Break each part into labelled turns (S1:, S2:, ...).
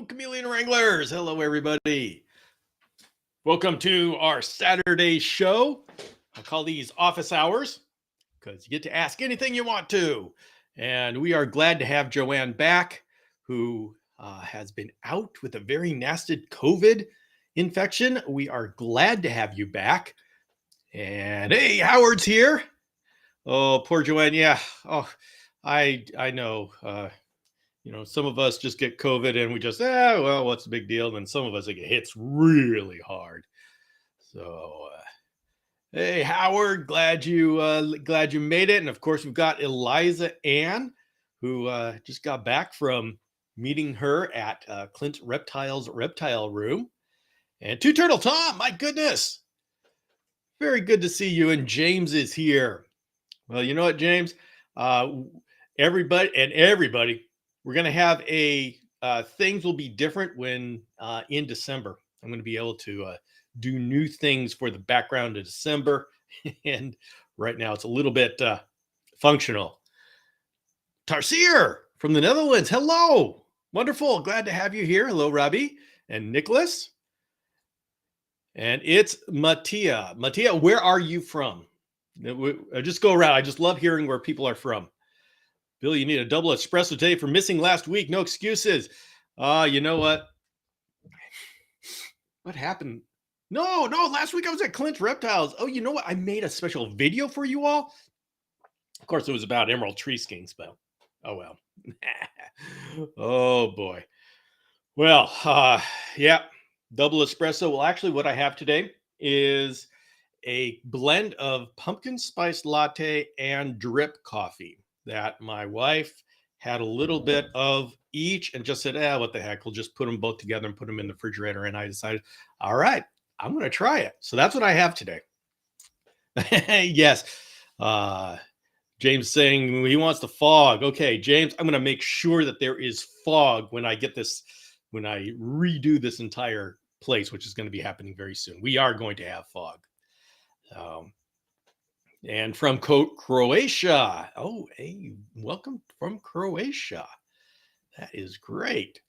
S1: Chameleon Wranglers. Hello, everybody. Welcome to our Saturday show. I call these office hours because you get to ask anything you want to. And we are glad to have Joanne back, who has been out with a very nasty COVID infection. We are glad to have you back. And hey, Howard's here. Oh, poor Joanne. Yeah. Oh, I know. Some of us just get COVID and we just, well, what's the big deal? And then some of us, it hits really hard. So, hey, Howard, glad you made it. And of course, we've got Eliza Ann, who just got back from meeting her at Clint Reptile's Reptile Room. And Two Turtle Tom, my goodness. Very good to see you. And James is here. Well, you know what, James? Everybody, we're going to have things will be different when in December. I'm going to be able to do new things for the background of December. And right now it's a little bit functional. Tarsier from the Netherlands. Hello. Wonderful. Glad to have you here. Hello, Robbie and Nicholas. And it's Mattia. Mattia, where are you from? I just go around. I just love hearing where people are from. Bill, you need a double espresso today for missing last week. No excuses. You know what? What happened? No. Last week I was at Clint Reptiles. Oh, you know what? I made a special video for you all. Of course, it was about emerald tree skinks, but oh well. Oh boy. Well, yeah. Double espresso. Well, actually, what I have today is a blend of pumpkin spice latte and drip coffee that my wife had a little bit of each and just said, what the heck? We'll just put them both together and put them in the refrigerator. And I decided, all right, I'm going to try it. So that's what I have today. Yes. James saying he wants the fog. Okay, James, I'm going to make sure that there is fog when I get this, when I redo this entire place, which is going to be happening very soon. We are going to have fog. And from Croatia. Oh, hey, welcome from Croatia. That is great.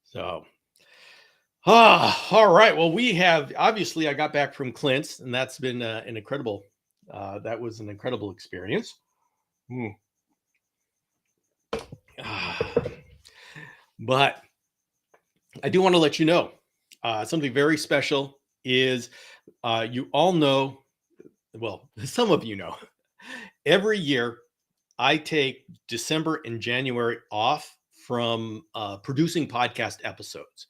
S1: So, all right. Well, we have, obviously, I got back from Clint's, and that's been an incredible, that was an incredible experience. But I do want to let you know something very special is you all know, well, some of you know, every year I take December and January off from producing podcast episodes.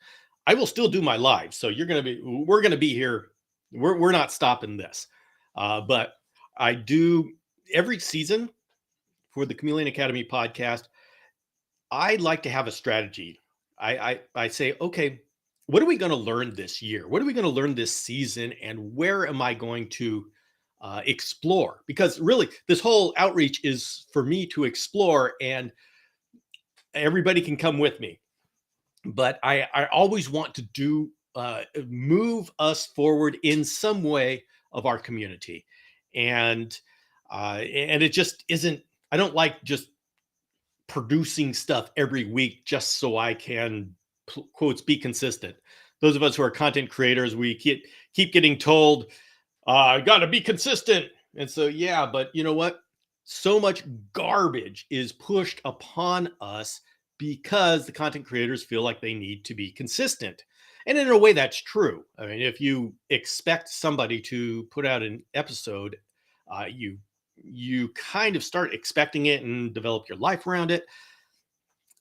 S1: I will still do my live. So we're going to be here. We're not stopping this. But I do every season for the Chameleon Academy podcast. I like to have a strategy. I say, okay, what are we going to learn this year? What are we going to learn this season? And where am I going to explore? Because really, this whole outreach is for me to explore, and everybody can come with me. But I always want to do move us forward in some way of our community, and it just isn't. I don't like just producing stuff every week just so I can quotes be consistent. Those of us who are content creators, we keep getting told, I got to be consistent. And so, yeah, but you know what? So much garbage is pushed upon us because the content creators feel like they need to be consistent. And in a way, that's true. I mean, if you expect somebody to put out an episode, you kind of start expecting it and develop your life around it.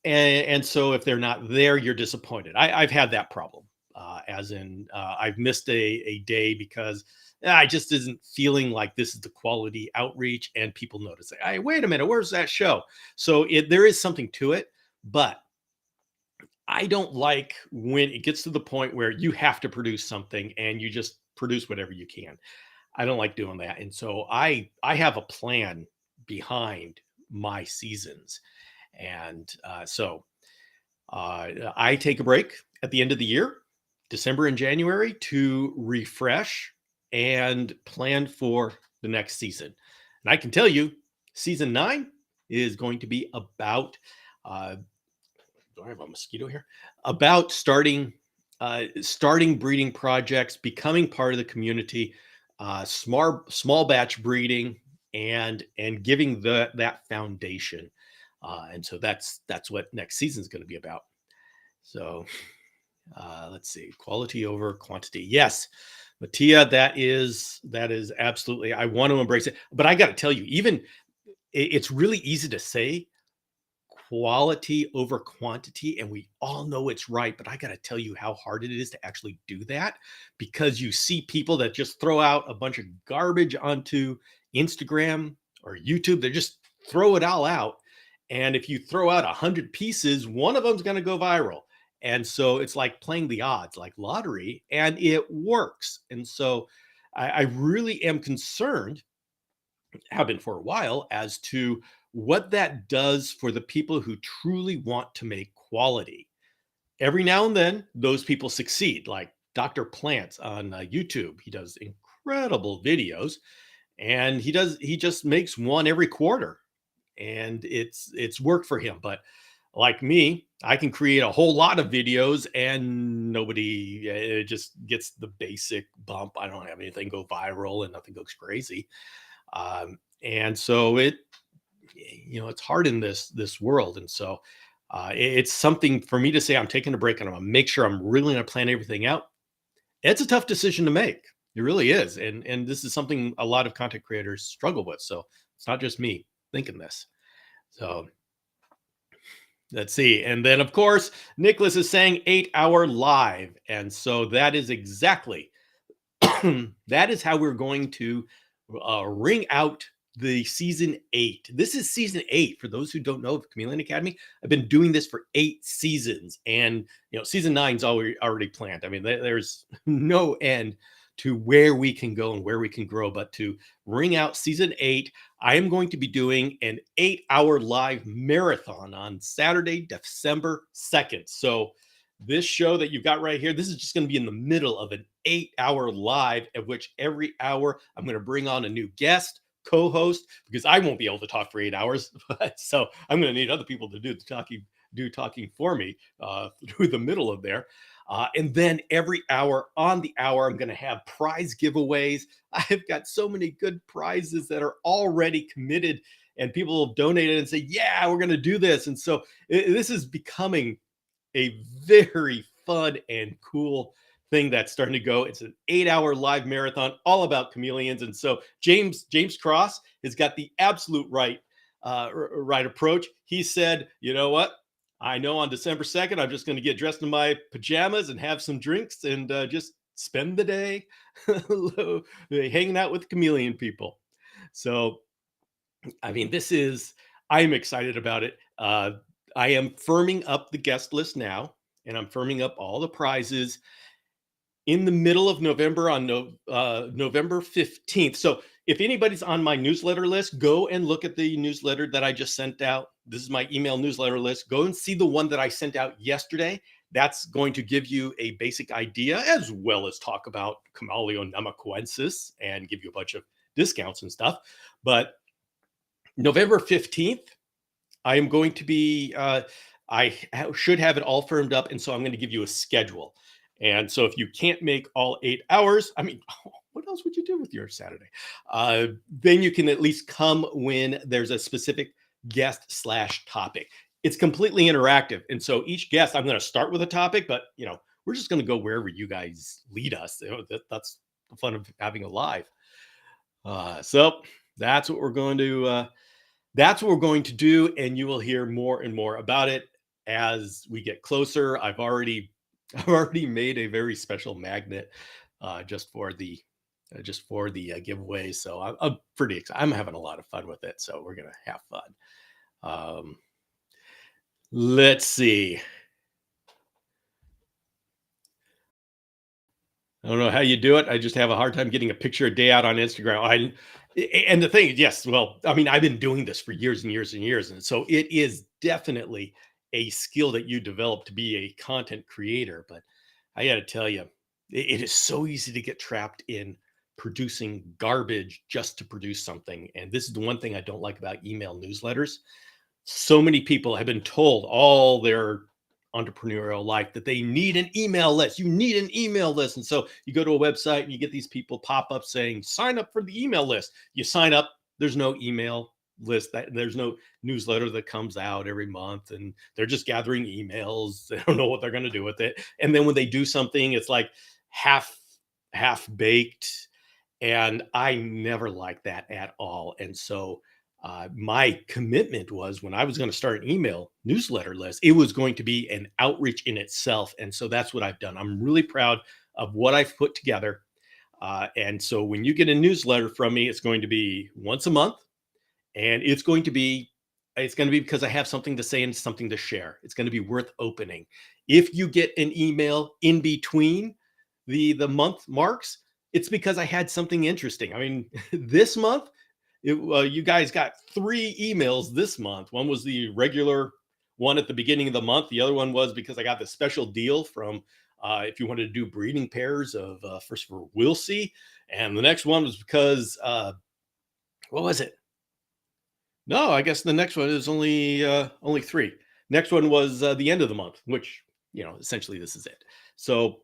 S1: And so if they're not there, you're disappointed. I've had that problem, as in I've missed a day because I just isn't feeling like this is the quality outreach, and people notice, hey, wait a minute, where's that show? So there is something to it, but I don't like when it gets to the point where you have to produce something and you just produce whatever you can. I don't like doing that. And so I have a plan behind my seasons. And so I take a break at the end of the year, December and January, to refresh and plan for the next season. And I can tell you, season 9 is going to be about Do I have a mosquito here? About starting breeding projects, becoming part of the community, small batch breeding, and giving that foundation. And so that's what next season is going to be about. So let's see, quality over quantity. Yes, Mattia, that is absolutely. I want to embrace it, but I got to tell you, even it's really easy to say quality over quantity, and we all know it's right, but I got to tell you how hard it is to actually do that, because you see people that just throw out a bunch of garbage onto Instagram or YouTube. They just throw it all out, and if you throw out 100 pieces, one of them's going to go viral. And so it's like playing the odds, like lottery, and it works. And so I really am concerned, have been for a while, as to what that does for the people who truly want to make quality. Every now and then, those people succeed, like Dr. Plants on YouTube. He does incredible videos, and he just makes one every quarter, and it's worked for him. But like me, I can create a whole lot of videos, and nobody, it just gets the basic bump. I don't have anything go viral, and nothing goes crazy. And so it's hard in this world. And so it's something for me to say, I'm taking a break and I'm gonna make sure I'm really gonna plan everything out. It's a tough decision to make. It really is. And this is something a lot of content creators struggle with. So it's not just me thinking this. So let's see. And then of course, Nicholas is saying 8 hour live. And so that is exactly that is how we're going to ring out the season 8. This is season 8. For those who don't know of Chameleon Academy, I've been doing this for 8 seasons, and season 9's already planned. I mean, there's no end to where we can go and where we can grow. But to ring out season 8, I am going to be doing an 8 hour live marathon on Saturday, December 2nd. So this show that you've got right here, this is just going to be in the middle of an 8 hour live, at which every hour I'm going to bring on a new guest, co-host, because I won't be able to talk for 8 hours. So I'm going to need other people to do talking for me through the middle of there. And then every hour on the hour, I'm going to have prize giveaways. I've got so many good prizes that are already committed, and people have donated and say, yeah, we're going to do this. And so this is becoming a very fun and cool thing that's starting to go. It's an 8 hour live marathon all about chameleons. And so James Cross has got the absolute right approach. He said, you know what? I know on December 2nd, I'm just going to get dressed in my pajamas and have some drinks and just spend the day hanging out with chameleon people. So, I mean, I'm excited about it. I am firming up the guest list now, and I'm firming up all the prizes in the middle of November, on November 15th. So if anybody's on my newsletter list, go and look at the newsletter that I just sent out. This is my email newsletter list. Go and see the one that I sent out yesterday. That's going to give you a basic idea, as well as talk about Chameleon namaquensis and give you a bunch of discounts and stuff. But November 15th, I am going to be, should have it all firmed up. And so I'm going to give you a schedule. And so if you can't make all 8 hours, I mean, what else would you do with your Saturday? Then you can at least come when there's a specific guest/topic. It's completely interactive. And so each guest, I'm going to start with a topic, but we're just going to go wherever you guys lead us. That's the fun of having a live. So that's what we're going to do, and you will hear more and more about it as we get closer. I've already made a very special magnet just for the giveaway. So I'm pretty excited. I'm having a lot of fun with it. So we're gonna have fun. Let's see. I don't know how you do it. I just have a hard time getting a picture a day out on Instagram. And the thing, yes, well, I mean, I've been doing this for years and years and years, and so it is definitely a skill that you develop to be a content creator. But I got to tell you, it is so easy to get trapped in producing garbage just to produce something. And this is the one thing I don't like about email newsletters. So many people have been told all their entrepreneurial life that they need an email list. You need an email list. And so you go to a website and you get these people pop up saying, sign up for the email list. You sign up, there's no email list, that there's no newsletter that comes out every month, and they're just gathering emails. They don't know what they're going to do with it. And then when they do something, it's like half baked, and I never liked that at all. And so my commitment was, when I was going to start an email newsletter list, it was going to be an outreach in itself. And so that's what I've done. I'm really proud of what I've put together. And so when you get a newsletter from me, it's going to be once a month, and it's going to be because I have something to say and something to share. It's going to be worth opening. If you get an email in between the month marks, it's because I had something interesting. I mean, this month, you guys got 3 emails this month. One was the regular one at the beginning of the month. The other one was because I got the special deal from if you wanted to do breeding pairs of first for Wilsey. And the next one was because what was it? No, I guess the next one is only 3. Next one was the end of the month, which, essentially this is it. So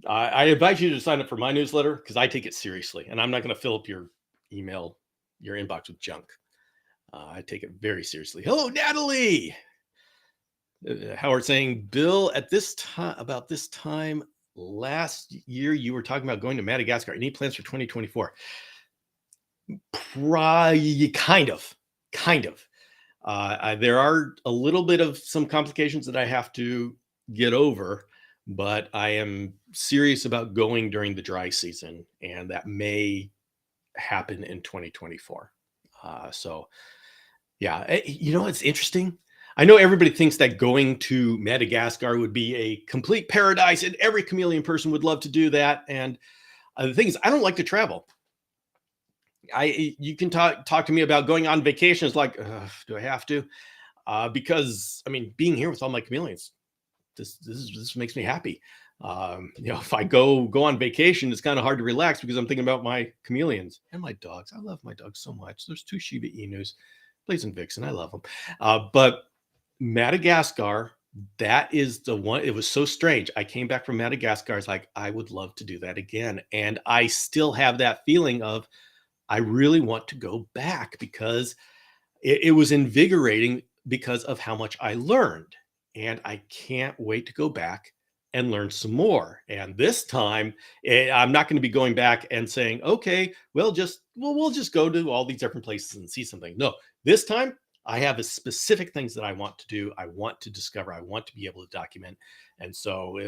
S1: I invite you to sign up for my newsletter because I take it seriously, and I'm not going to fill up your inbox with junk. I take it very seriously. Hello, Natalie. Howard saying, Bill, about this time last year, you were talking about going to Madagascar. Any plans for 2024? Kind of. There are a little bit of some complications that I have to get over, but I am serious about going during the dry season, and that may happen in 2024. So yeah, it's interesting. I know everybody thinks that going to Madagascar would be a complete paradise, and every chameleon person would love to do that. And the thing is, I don't like to travel. You can talk to me about going on vacations, like, do I have to? Because I mean, being here with all my chameleons, this makes me happy. If I go on vacation, it's kind of hard to relax because I'm thinking about my chameleons and my dogs. I love my dogs so much. There's 2 Shiba Inus, Blaze and Vixen. I love them. But Madagascar, that is the one. It was so strange. I came back from Madagascar. It's like, I would love to do that again. And I still have that feeling of, I really want to go back because it was invigorating because of how much I learned. And I can't wait to go back and learn some more. And this time, I'm not going to be going back and saying, okay, we'll just go to all these different places and see something. No, this time I have a specific things that I want to do. I want to discover. I want to be able to document. And so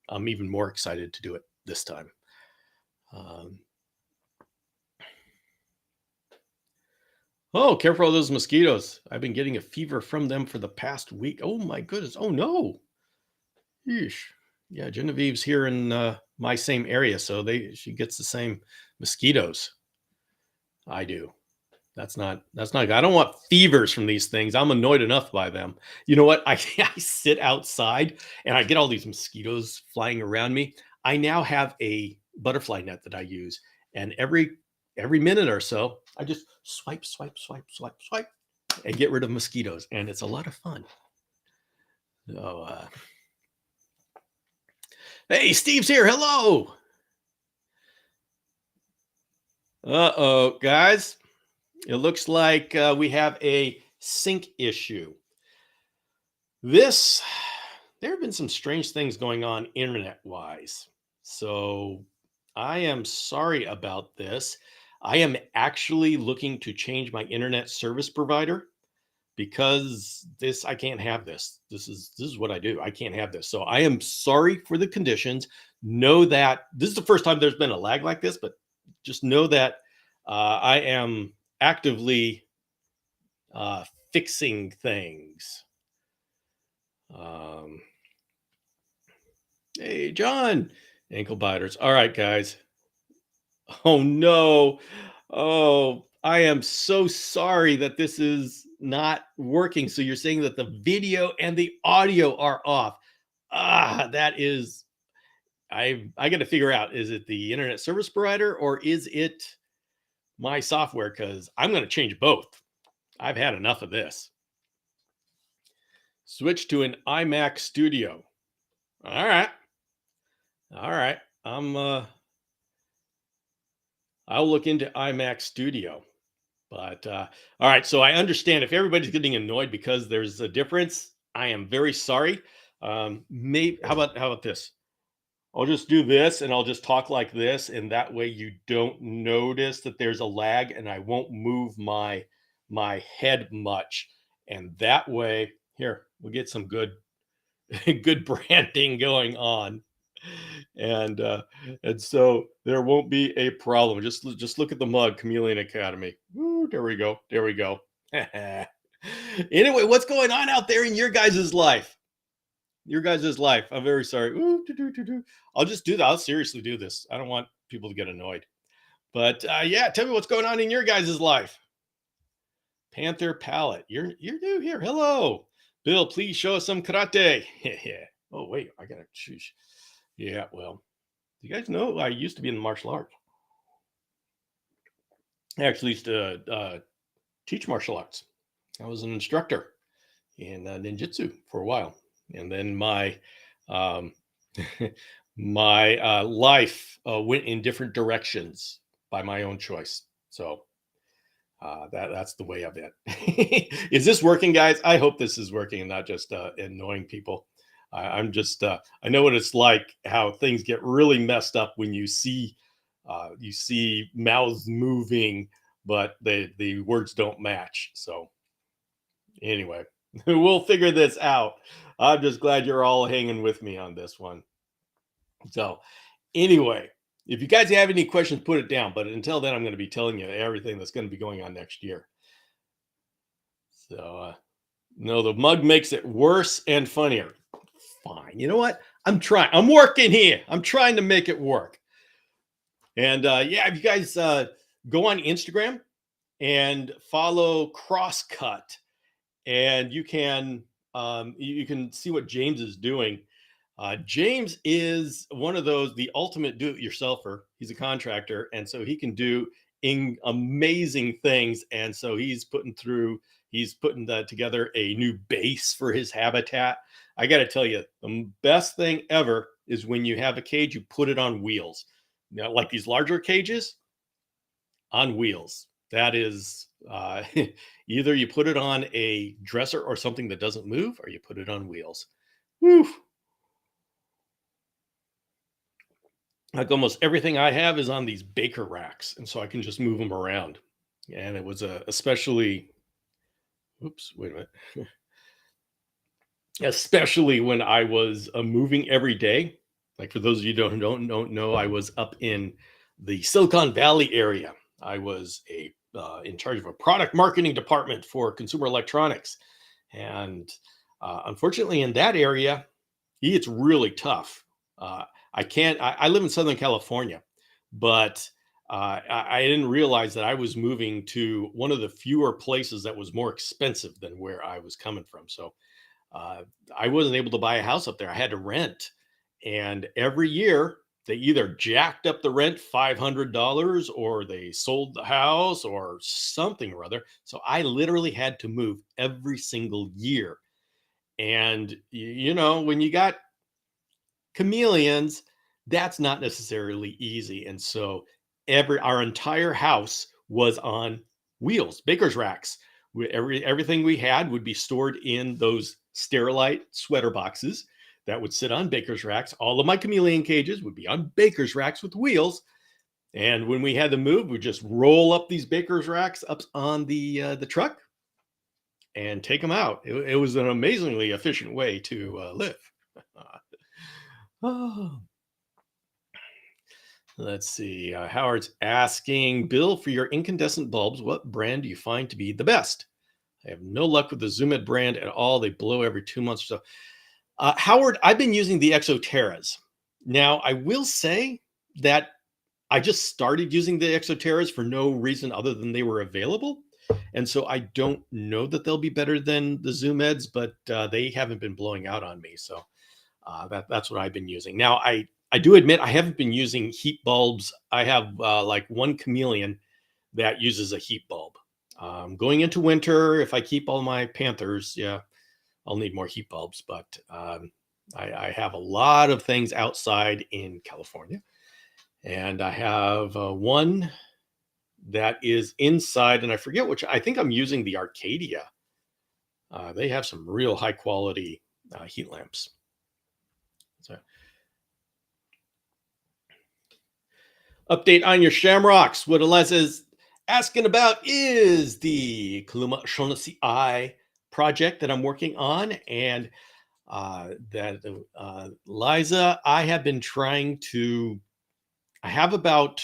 S1: I'm even more excited to do it this time. Oh, careful of those mosquitoes. I've been getting a fever from them for the past week. Oh my goodness. Oh no. Yeesh. Yeah, Genevieve's here in my same area, so she gets the same mosquitoes I do. That's not good. I don't want fevers from these things. I'm annoyed enough by them. You know what? I sit outside and I get all these mosquitoes flying around me. I now have a butterfly net that I use, and every minute or so, I just swipe, and get rid of mosquitoes, and it's a lot of fun. So, hey, Steve's here. Hello. Uh-oh, guys. It looks like we have a sync issue. There have been some strange things going on internet-wise. So I am sorry about this. I am actually looking to change my internet service provider because I can't have this. This is what I do. I can't have this. So I am sorry for the conditions. Know that this is the first time there's been a lag like this, but just know that I am actively fixing things. Hey, John, ankle biters. All right, guys. Oh no. Oh, I am so sorry that this is not working. So you're saying that the video and the audio are off. That is, I got to figure out, is it the internet service provider or is it my software? Because I'm going to change both. I've had enough of this. Switch to an iMac Studio. All right. All right. I'm I'll look into iMac Studio. But all right, so I understand if everybody's getting annoyed because there's a difference, I am very sorry. Maybe how about this? I'll just do this and I'll just talk like this, and that way you don't notice that there's a lag, and I won't move my head much. And that way, here we'll get some good good branding going on, and so there won't be a problem. Just look at the mug, Chameleon Academy. Woo, there we go. There we go. Anyway, what's going on out there in your guys' life? Your guys' life. I'm very sorry. Ooh, I'll just do that. I'll seriously do this. I don't want people to get annoyed. But yeah, tell me what's going on in your guys' life. Panther Palette. You're new here. Hello. Bill, please show us some karate. Yeah. Oh, wait, I gotta choose. Yeah, well, you guys know I used to be in the martial arts. I actually used to teach martial arts. I was an instructor in ninjutsu for a while, and then my um, my life went in different directions by my own choice. So that's the way of it. Is this working, guys? I hope this is working and not just annoying people. I'm just I know what it's like how things get really messed up when you see mouths moving, but the words don't match. So anyway, we'll figure this out. I'm just glad you're all hanging with me on this one. So anyway, if you guys have any questions, put it down. But until then, I'm going to be telling you everything that's going to be going on next year. So no, the mug makes it worse and funnier. Fine. You know what? I'm trying. I'm working here. I'm trying to make it work. And yeah, if you guys go on Instagram and follow Crosscut, and you can see what James is doing. James is one of those the ultimate do-it-yourselfer. He's a contractor, and so he can do amazing things. And so he's putting together a new base for his habitat. I got to tell you, the best thing ever is when you have a cage, you put it on wheels. Now, like these larger cages on wheels. That is either you put it on a dresser or something that doesn't move, or you put it on wheels. Whew. Like almost everything I have is on these baker racks, and so I can just move them around. And it was especially, oops, wait a minute, especially when I was moving every day. Like for those of you who don't know, I was up in the Silicon Valley area. I was in charge of a product marketing department for consumer electronics, and unfortunately, in that area, it's really tough. I can't. I live in Southern California, but I didn't realize that I was moving to one of the fewer places that was more expensive than where I was coming from. So uh, I wasn't able to buy a house up there. I had to rent, and every year they either jacked up the rent $500 or they sold the house or something or other. So I literally had to move every single year. And you know, when you got chameleons, that's not necessarily easy. And so our entire house was on wheels, baker's racks. Everything we had would be stored in those Sterilite sweater boxes that would sit on baker's racks. All of my chameleon cages would be on baker's racks with wheels. And when we had to move, we just roll up these baker's racks up on the truck and take them out. It was an amazingly efficient way to live. Oh. Let's see. Howard's asking, Bill, for your incandescent bulbs, what brand do you find to be the best? I have no luck with the Zoomed brand at all. They blow every 2 months or so. Howard, I've been using the Exoterras. Now, I will say that I just started using the Exoterras for no reason other than they were available. And so I don't know that they'll be better than the Zoomeds, but they haven't been blowing out on me. So that's what I've been using. Now, I do admit I haven't been using heat bulbs. I have like one chameleon that uses a heat bulb. Going into winter, if I keep all my panthers, yeah, I'll need more heat bulbs, but I have a lot of things outside in California, and I have one that is inside, and I forget which. I think I'm using the Arcadia. They have some real high quality heat lamps. So, update on your shamrocks. What Eliza is asking about is the Kaluma Shaughnessy Eye project that I'm working on. And Liza, I have been trying to, I have about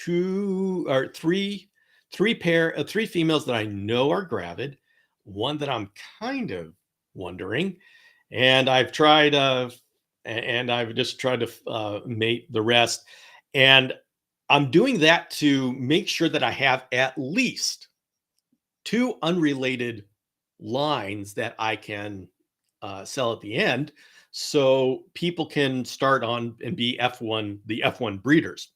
S1: two or three females that I know are gravid, one that I'm kind of wondering, and I've just tried to mate the rest. And I'm doing that to make sure that I have at least two unrelated lines that I can sell at the end, so people can start on and be the F1 breeders.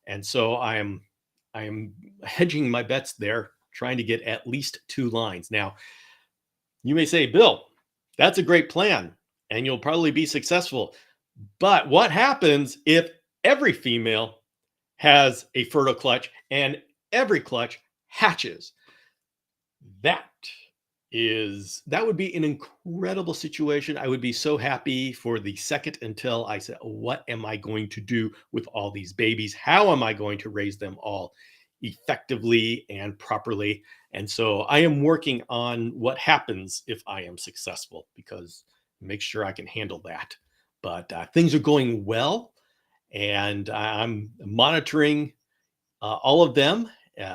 S1: And so I am hedging my bets there, trying to get at least two lines. Now, you may say, Bill, that's a great plan, and you'll probably be successful. But what happens if every female has a fertile clutch and every clutch hatches? That would be an incredible situation. I would be so happy for the second until I said, what am I going to do with all these babies? How am I going to raise them all effectively and properly? And so I am working on what happens if I am successful, because make sure I can handle that. But things are going well, and I'm monitoring all of them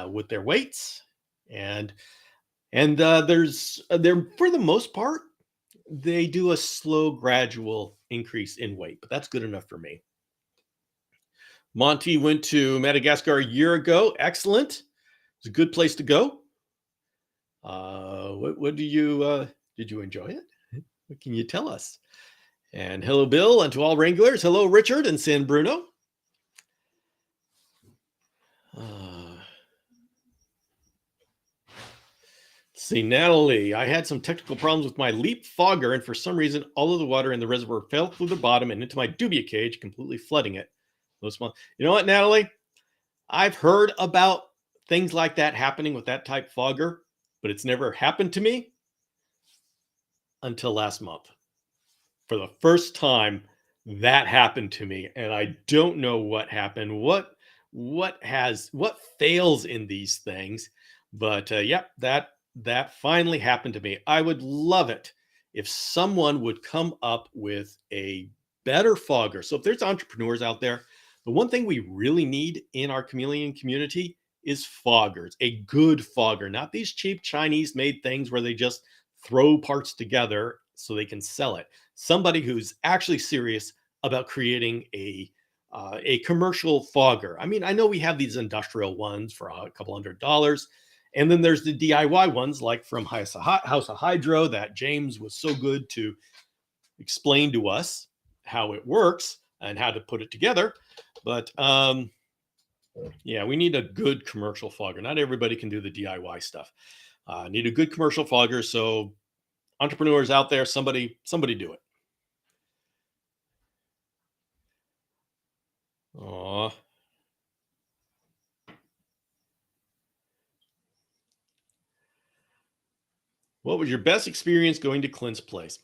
S1: with their weights, and they're, for the most part, they do a slow, gradual increase in weight, but that's good enough for me. Monty went to Madagascar a year ago. Excellent. It's a good place to go. What do you did you enjoy it? What can you tell us? And hello, Bill, and to all Wranglers. Hello, Richard and San Bruno. See, Natalie, I had some technical problems with my leap fogger, and for some reason, all of the water in the reservoir fell through the bottom and into my dubia cage, completely flooding it. You know what, Natalie? I've heard about things like that happening with that type fogger, but it's never happened to me until last month. For the first time, that happened to me, and I don't know what happened. What fails in these things? But yep, that finally happened to me. I would love it if someone would come up with a better fogger. So if there's entrepreneurs out there, the one thing we really need in our chameleon community is foggers, a good fogger, not these cheap Chinese made things where they just throw parts together so they can sell it. Somebody who's actually serious about creating a commercial fogger. I mean, I know we have these industrial ones for a couple $100. And then there's the DIY ones, like from House of Hydro, that James was so good to explain to us how it works and how to put it together. But yeah, we need a good commercial fogger. Not everybody can do the DIY stuff. Need a good commercial fogger. So entrepreneurs out there, somebody do it. Aw. What was your best experience going to Clint's place?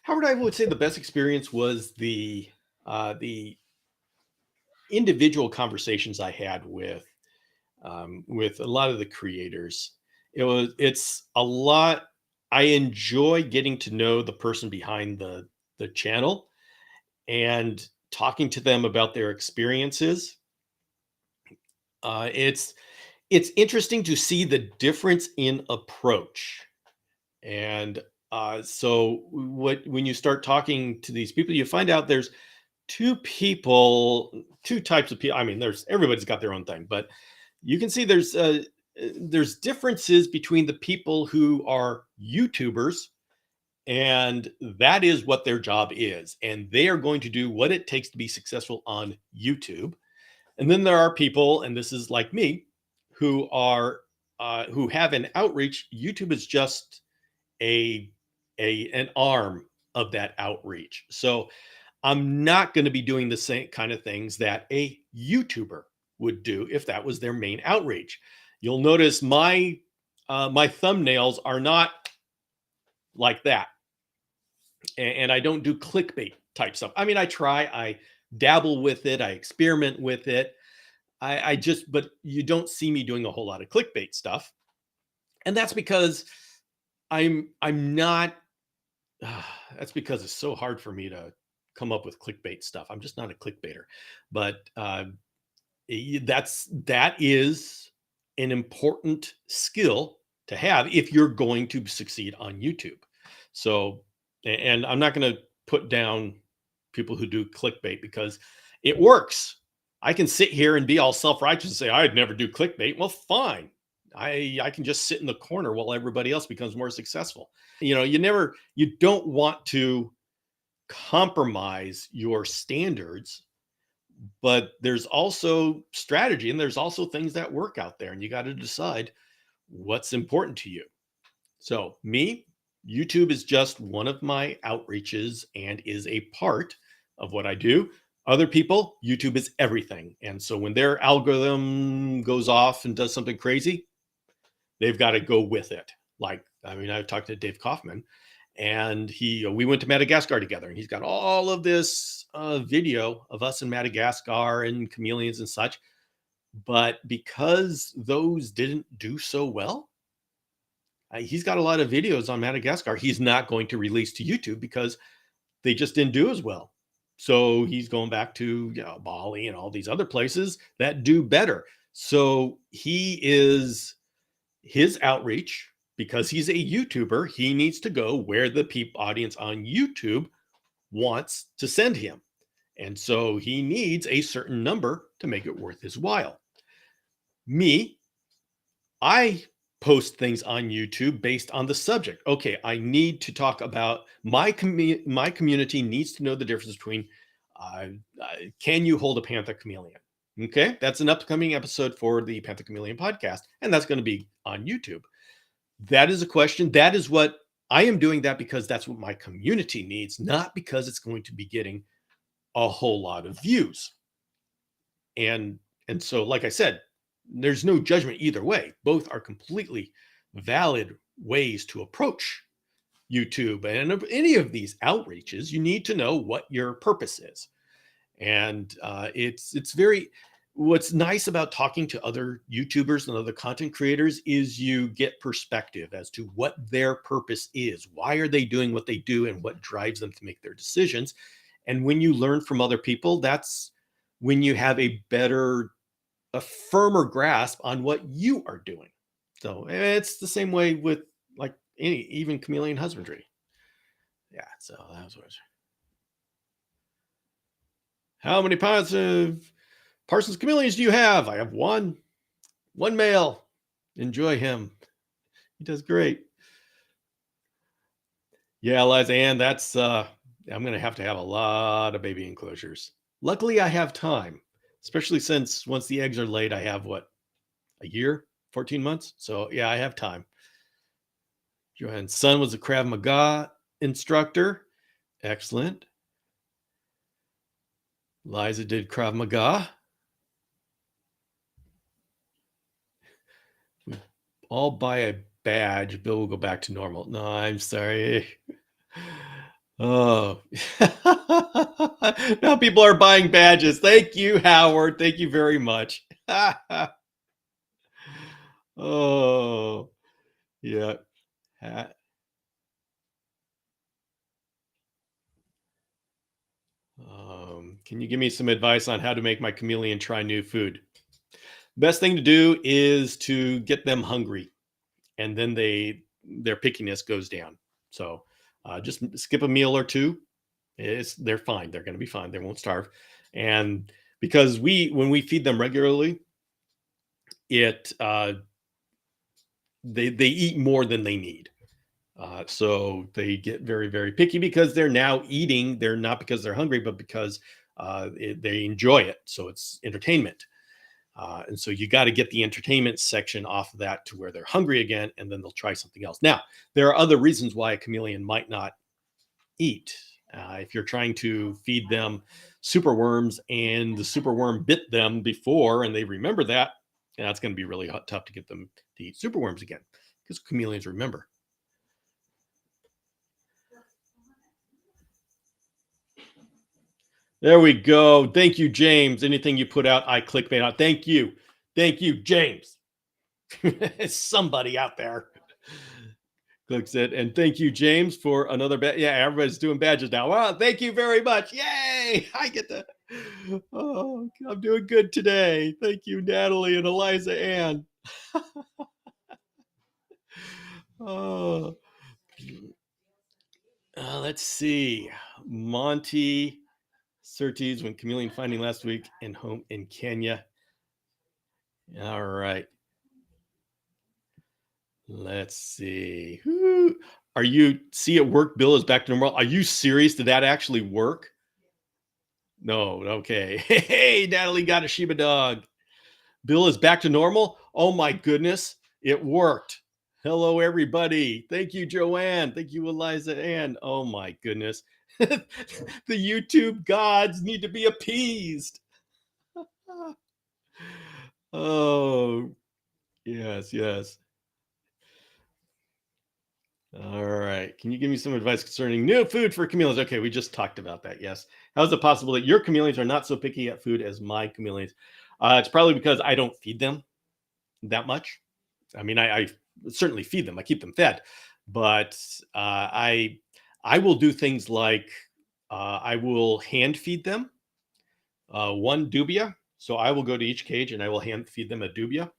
S1: Howard, I would say the best experience was the individual conversations I had with a lot of the creators. It's a lot. I enjoy getting to know the person behind the channel and talking to them about their experiences. It's interesting to see the difference in approach. And so when you start talking to these people, you find out there's two types of people. I mean, everybody's got their own thing, but you can see there's differences between the people who are YouTubers, and that is what their job is, and they are going to do what it takes to be successful on YouTube. And then there are people, and this is like me, who have an outreach. YouTube is just a an arm of that outreach. So I'm not going to be doing the same kind of things that a YouTuber would do if that was their main outreach. You'll notice my thumbnails are not like that, and I don't do clickbait type stuff. I mean, I dabble with it, I experiment with it. I just, but you don't see me doing a whole lot of clickbait stuff, and that's because I'm not. That's because it's so hard for me to come up with clickbait stuff. I'm just not a clickbaiter, but that is an important skill to have if you're going to succeed on YouTube. So, and I'm not going to put down people who do clickbait because it works. I can sit here and be all self-righteous and say I'd never do clickbait. Well, fine. I can just sit in the corner while everybody else becomes more successful. You don't want to compromise your standards, but there's also strategy and there's also things that work out there, and you got to decide what's important to you. So me, YouTube is just one of my outreaches and is a part of what I do. Other people, YouTube is everything. And so when their algorithm goes off and does something crazy, they've got to go with it. Like, I mean, I've talked to Dave Kaufman, and we went to Madagascar together, and he's got all of this video of us in Madagascar and chameleons and such. But because those didn't do so well, he's got a lot of videos on Madagascar he's not going to release to YouTube because they just didn't do as well. So he's going back to Bali and all these other places that do better. So his outreach, because he's a YouTuber, he needs to go where the audience on YouTube wants to send him. And so he needs a certain number to make it worth his while. Me, I post things on YouTube based on the subject. Okay, I need to talk about my community needs to know the difference between can you hold a panther chameleon? Okay, that's an upcoming episode for the Panther Chameleon podcast, and that's going to be on YouTube. That is a question. That is what I am doing, that because that's what my community needs, not because it's going to be getting a whole lot of views. And so, like I said, there's no judgment either way. Both are completely valid ways to approach YouTube. And of any of these outreaches, you need to know what your purpose is. And it's very, what's nice about talking to other YouTubers and other content creators is you get perspective as to what their purpose is. Why are they doing what they do and what drives them to make their decisions? And when you learn from other people, that's when you have a firmer grasp on what you are doing. So it's the same way with like even chameleon husbandry. Yeah. So that was what. How many Parsons chameleons do you have? I have one male. Enjoy him. He does great. Yeah, Liza Ann, that's I'm going to have a lot of baby enclosures. Luckily, I have time, especially since once the eggs are laid, I have a year, 14 months. So yeah, I have time. Johan's son was a Krav Maga instructor. Excellent. Liza did Krav Maga. We all buy a badge, Bill will go back to normal. No, I'm sorry. Oh, now people are buying badges. Thank you, Howard. Thank you very much. Oh, yeah. Can you give me some advice on how to make my chameleon try new food? Best thing to do is to get them hungry, and then their pickiness goes down. So just skip a meal or two. They're fine. They're going to be fine. They won't starve. And because when we feed them regularly, they eat more than they need. So they get very, very picky because they're now eating. They're not because they're hungry, but because they enjoy it. So it's entertainment. And so you got to get the entertainment section off of that to where they're hungry again, and then they'll try something else. Now, there are other reasons why a chameleon might not eat. If you're trying to feed them superworms and the superworm bit them before and they remember that, yeah, it's going to be really tough to get them to eat superworms again because chameleons remember. There we go. Thank you, James. Anything you put out, I clickbait on. Thank you. Thank you, James. Somebody out there clicks it. And thank you, James, for another badge. Yeah, everybody's doing badges now. Wow, thank you very much. Yay! I get to. Oh, I'm doing good today. Thank you, Natalie and Eliza Ann. Oh, let's see. Monty Surtees when chameleon finding last week in home in Kenya. All right. Let's see. Are you see it work? Bill is back to normal. Are you serious? Did that actually work? No. Okay. Hey, Natalie got a Shiba dog. Bill is back to normal. Oh my goodness. It worked. Hello, everybody. Thank you, Joanne. Thank you, Eliza Ann. Oh my goodness. The YouTube gods need to be appeased. Oh, yes, yes. All right. Can you give me some advice concerning new food for chameleons? Okay, we just talked about that. Yes. How is it possible that your chameleons are not so picky at food as my chameleons? It's probably because I don't feed them that much. I mean, I certainly feed them. I keep them fed, but I will do things like I will hand feed them one dubia. So I will go to each cage and I will hand feed them a dubia,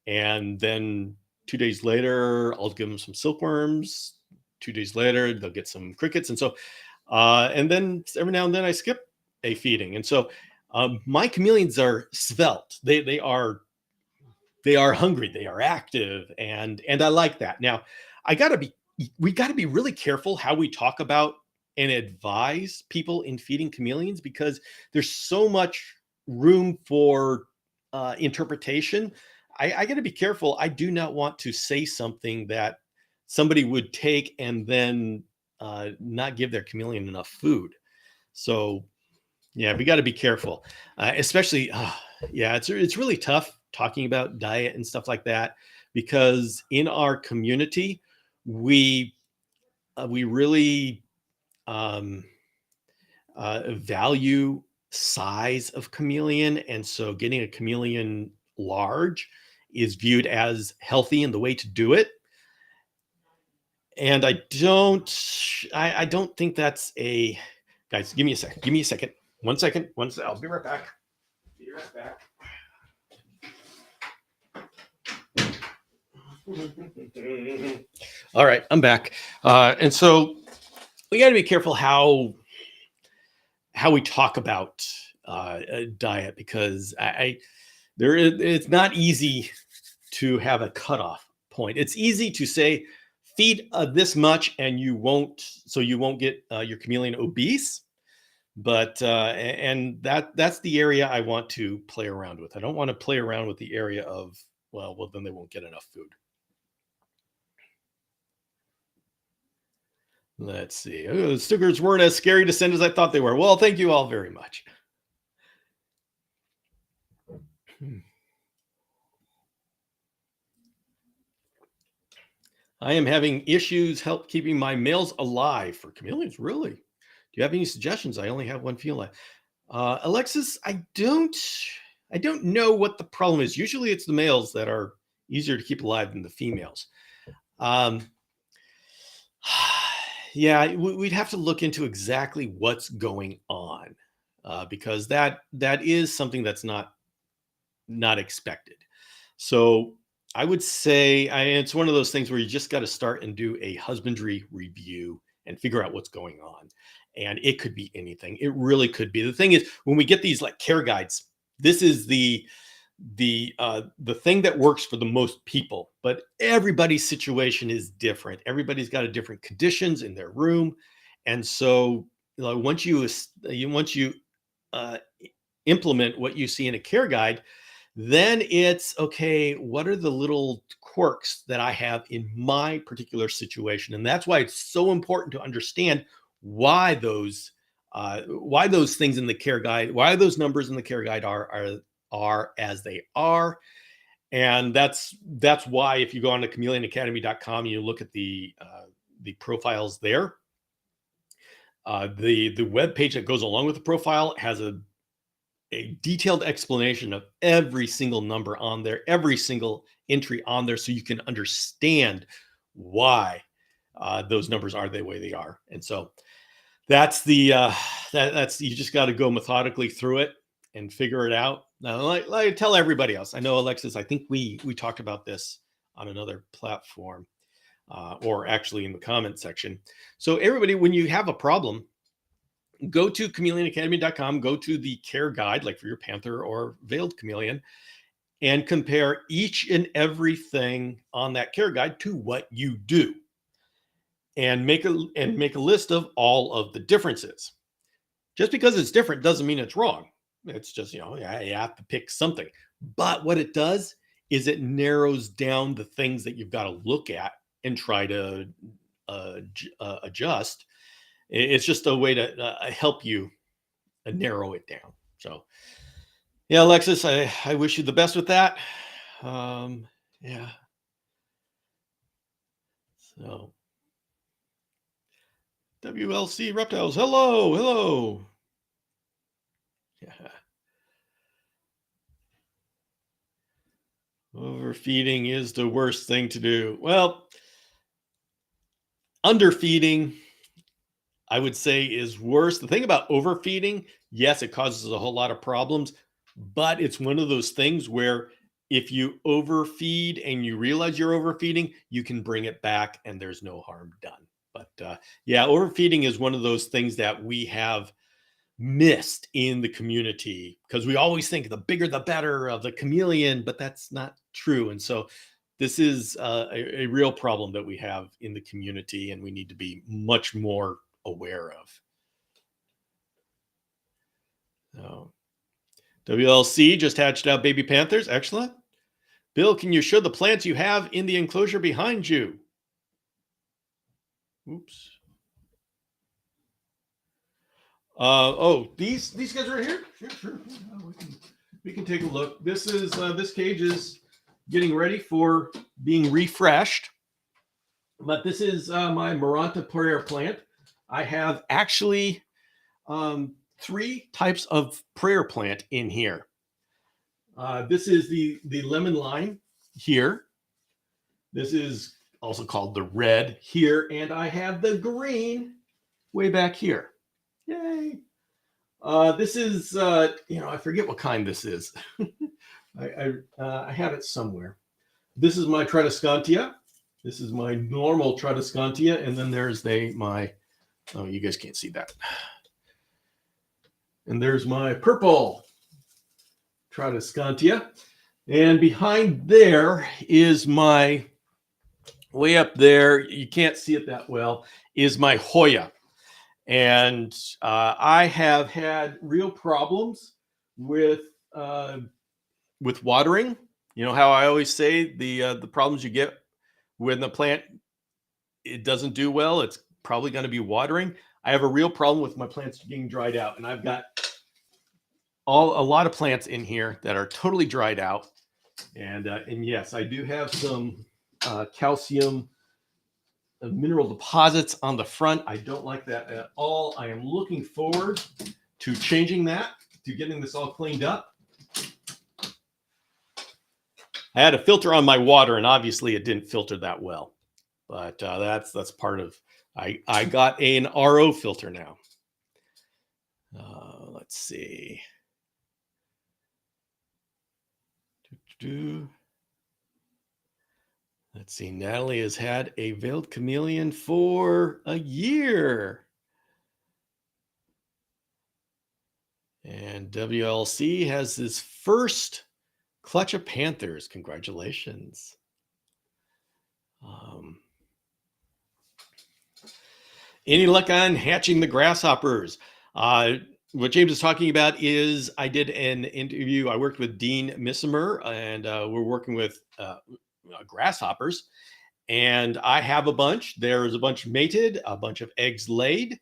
S1: and then 2 days later I'll give them some silkworms. 2 days later they'll get some crickets, and so and then every now and then I skip a feeding, and so my chameleons are svelte. They are hungry, they are active, and I like that. Now, I got to be we got to be really careful how we talk about and advise people in feeding chameleons because there's so much room for interpretation. I got to be careful. I do not want to say something that somebody would take and then not give their chameleon enough food. So yeah, we got to be careful, especially. Yeah, it's really tough talking about diet and stuff like that because in our community we really um, value size of chameleon, and so getting a chameleon large is viewed as healthy and the way to do it. And I don't think that's a guys. Give me a second. Give me a second. 1 second. I'll be right back. Be right back. All right, I'm back. And so we got to be careful how we talk about diet because it's not easy to have a cutoff point. It's easy to say feed this much and you won't get your chameleon obese, but and that's the area I want to play around with. I don't want to play around with the area of well then they won't get enough food. Let's see. Oh, the stickers weren't as scary to send as I thought they were. Well, thank you all very much. I am having issues help keeping my males alive for chameleons. Really? Do you have any suggestions? I only have one feline. Alexis, I don't know what the problem is. Usually it's the males that are easier to keep alive than the females. Um, yeah, we'd have to look into exactly what's going on because that is something that's not expected. So I would say it's one of those things where you just got to start and do a husbandry review and figure out what's going on. And it could be anything. It really could be. The thing is, when we get these like care guides, this is the thing that works for the most people, but everybody's situation is different. Everybody's got a different conditions in their room, and so once you uh, implement what you see in a care guide, Then it's okay, what are the little quirks that I have in my particular situation? And that's why it's so important to understand why those things in the care guide, why those numbers in the care guide are as they are. And that's why if you go on to chameleonacademy.com and you look at the profiles there, the web page that goes along with the profile has a detailed explanation of every single number on there, every single entry on there, so you can understand why those numbers are the way they are. And so that's that's you just got to go methodically through it and figure it out. Now, like I tell everybody else, I know Alexis, I think we talked about this on another platform, or actually in the comment section. So everybody, when you have a problem, go to chameleonacademy.com, go to the care guide, like for your panther or veiled chameleon, and compare each and everything on that care guide to what you do, and make a list of all of the differences. Just because it's different doesn't mean it's wrong. It's just, you have to pick something. But what it does is it narrows down the things that you've got to look at and try to adjust. It's just a way to help you narrow it down. So, yeah, Alexis, I wish you the best with that. Yeah. So, WLC Reptiles, hello. Yeah. Overfeeding is the worst thing to do. Well, underfeeding, I would say, is worse. The thing about overfeeding, yes, it causes a whole lot of problems, but it's one of those things where if you overfeed and you realize you're overfeeding, you can bring it back and there's no harm done. But yeah, overfeeding is one of those things that we have missed in the community, because we always think the bigger the better of the chameleon, but that's not true. And so this is a real problem that we have in the community, and we need to be much more aware of. So, WLC just hatched out baby panthers. Excellent. Bill, can you show the plants you have in the enclosure behind you? Oops. Oh, these guys are here. Sure. We can take a look. This cage is getting ready for being refreshed, but this is my Maranta prayer plant. I have actually 3 types of prayer plant in here. This is the lemon lime here. This is also called the red here, and I have the green way back here. Yay! This is I forget what kind this is. I have it somewhere. This is my Tradescantia. This is my normal Tradescantia, and then there's my. Oh, you guys can't see that. And there's my purple Tradescantia, and behind there is my, way up there, you can't see it that well, is my Hoya. And I have had real problems with watering. You know how I always say the problems you get when the plant, it doesn't do well, it's probably going to be watering. I have a real problem with my plants getting dried out, and I've got a lot of plants in here that are totally dried out. And yes, I do have some calcium mineral deposits on the front. I don't like that at all. I am looking forward to changing that, to getting this all cleaned up. I had a filter on my water, and obviously it didn't filter that well, but that's part of. I got an RO filter now. Let's see. Let's see. Natalie has had a veiled chameleon for a year. And WLC has his first clutch of panthers. Congratulations. Any luck on hatching the grasshoppers? what James is talking about is I did an interview. I worked with Dean Missimer, and we're working with grasshoppers. And I have a bunch. There's a bunch mated, a bunch of eggs laid.